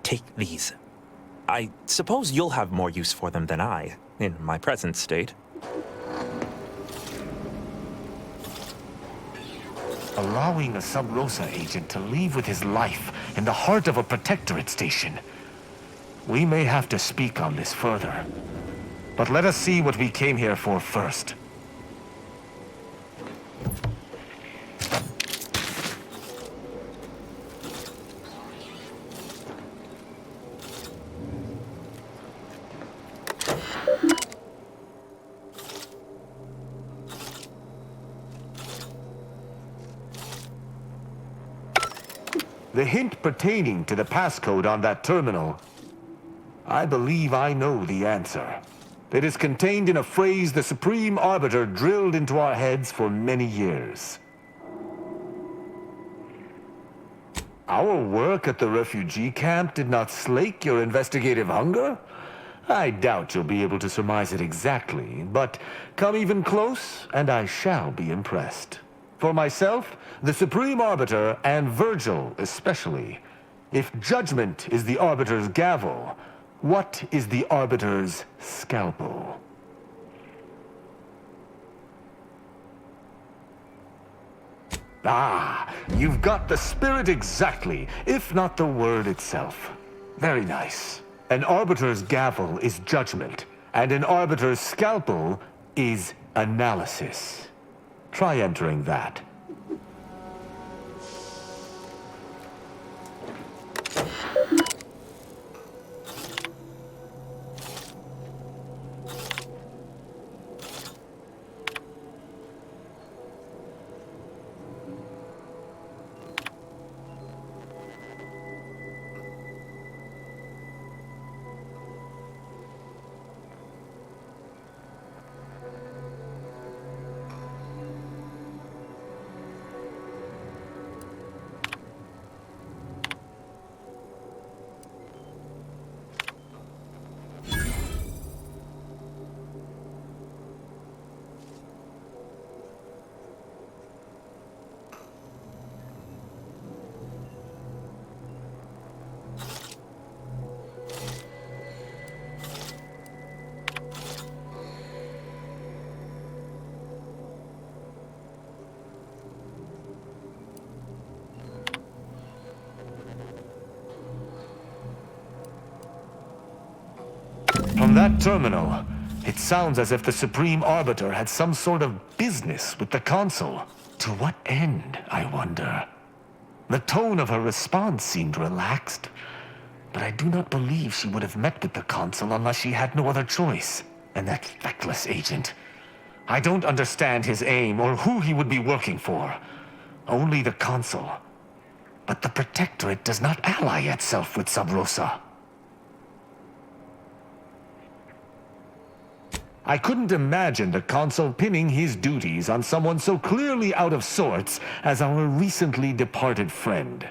take these. I suppose you'll have more use for them than I, in my present state. Allowing a Sub-Rosa agent to leave with his life in the heart of a Protectorate station. We may have to speak on this further. But let us see what we came here for first. The hint pertaining to the passcode on that terminal. I believe I know the answer. It is contained in a phrase the Supreme Arbiter drilled into our heads for many years. Our work at the refugee camp did not slake your investigative hunger? I doubt you'll be able to surmise it exactly, but come even close, and I shall be impressed. For myself, the Supreme Arbiter, and Virgil especially, if judgment is the Arbiter's gavel, what is the Arbiter's scalpel? Ah, you've got the spirit exactly, if not the word itself. Very nice. An Arbiter's gavel is judgment, and an Arbiter's scalpel is analysis. Try entering that. From that terminal, it sounds as if the Supreme Arbiter had some sort of business with the Consul. To what end, I wonder? The tone of her response seemed relaxed, but I do not believe she would have met with the Consul unless she had no other choice. And that feckless agent. I don't understand his aim or who he would be working for. Only the Consul. But the Protectorate does not ally itself with Sub Rosa. I couldn't imagine the Consul pinning his duties on someone so clearly out of sorts as our recently departed friend.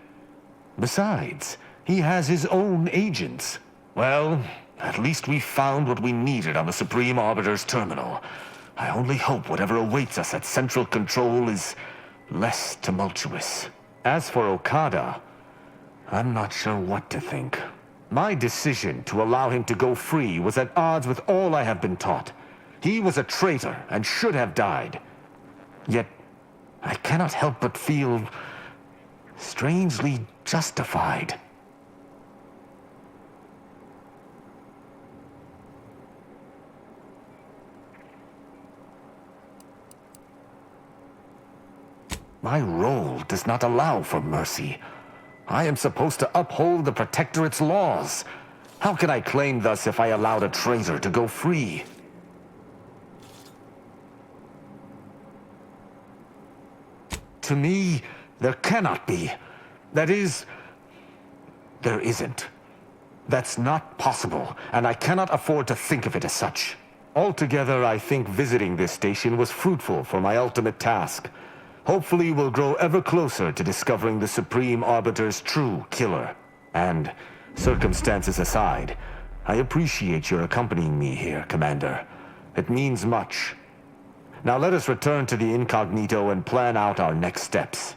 Besides, he has his own agents. Well, at least we found what we needed on the Supreme Arbiter's terminal. I only hope whatever awaits us at Central Control is less tumultuous. As for Okada, I'm not sure what to think. My decision to allow him to go free was at odds with all I have been taught. He was a traitor and should have died. Yet, I cannot help but feel strangely justified. My role does not allow for mercy. I am supposed to uphold the Protectorate's laws. How can I claim thus if I allowed a traitor to go free? To me, there cannot be. That is, there isn't. That's not possible, and I cannot afford to think of it as such. Altogether, I think visiting this station was fruitful for my ultimate task. Hopefully, we'll grow ever closer to discovering the Supreme Arbiter's true killer. And, circumstances aside, I appreciate your accompanying me here, Commander. It means much. Now let us return to the incognito and plan out our next steps.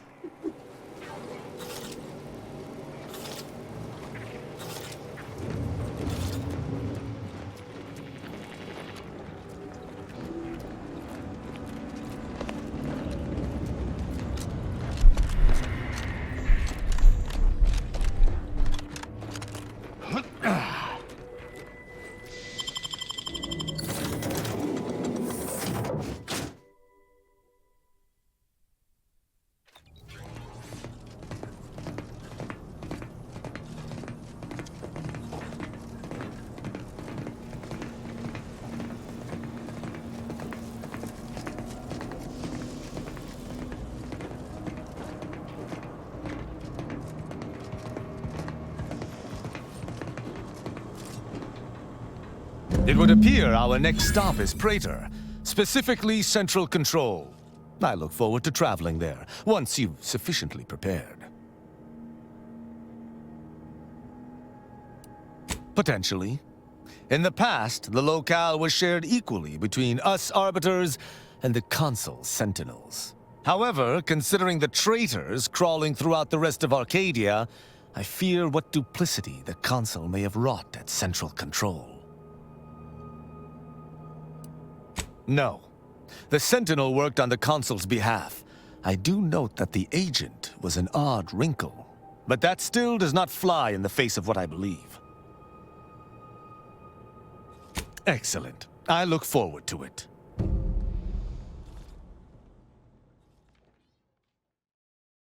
It would appear our next stop is Praetor, specifically Central Control. I look forward to traveling there, once you've sufficiently prepared. Potentially. In the past, the locale was shared equally between us Arbiters and the Consul Sentinels. However, considering the traitors crawling throughout the rest of Arcadia, I fear what duplicity the Consul may have wrought at Central Control. No. The Sentinel worked on the Consul's behalf. I do note that the agent was an odd wrinkle, but that still does not fly in the face of what I believe. Excellent. I look forward to it.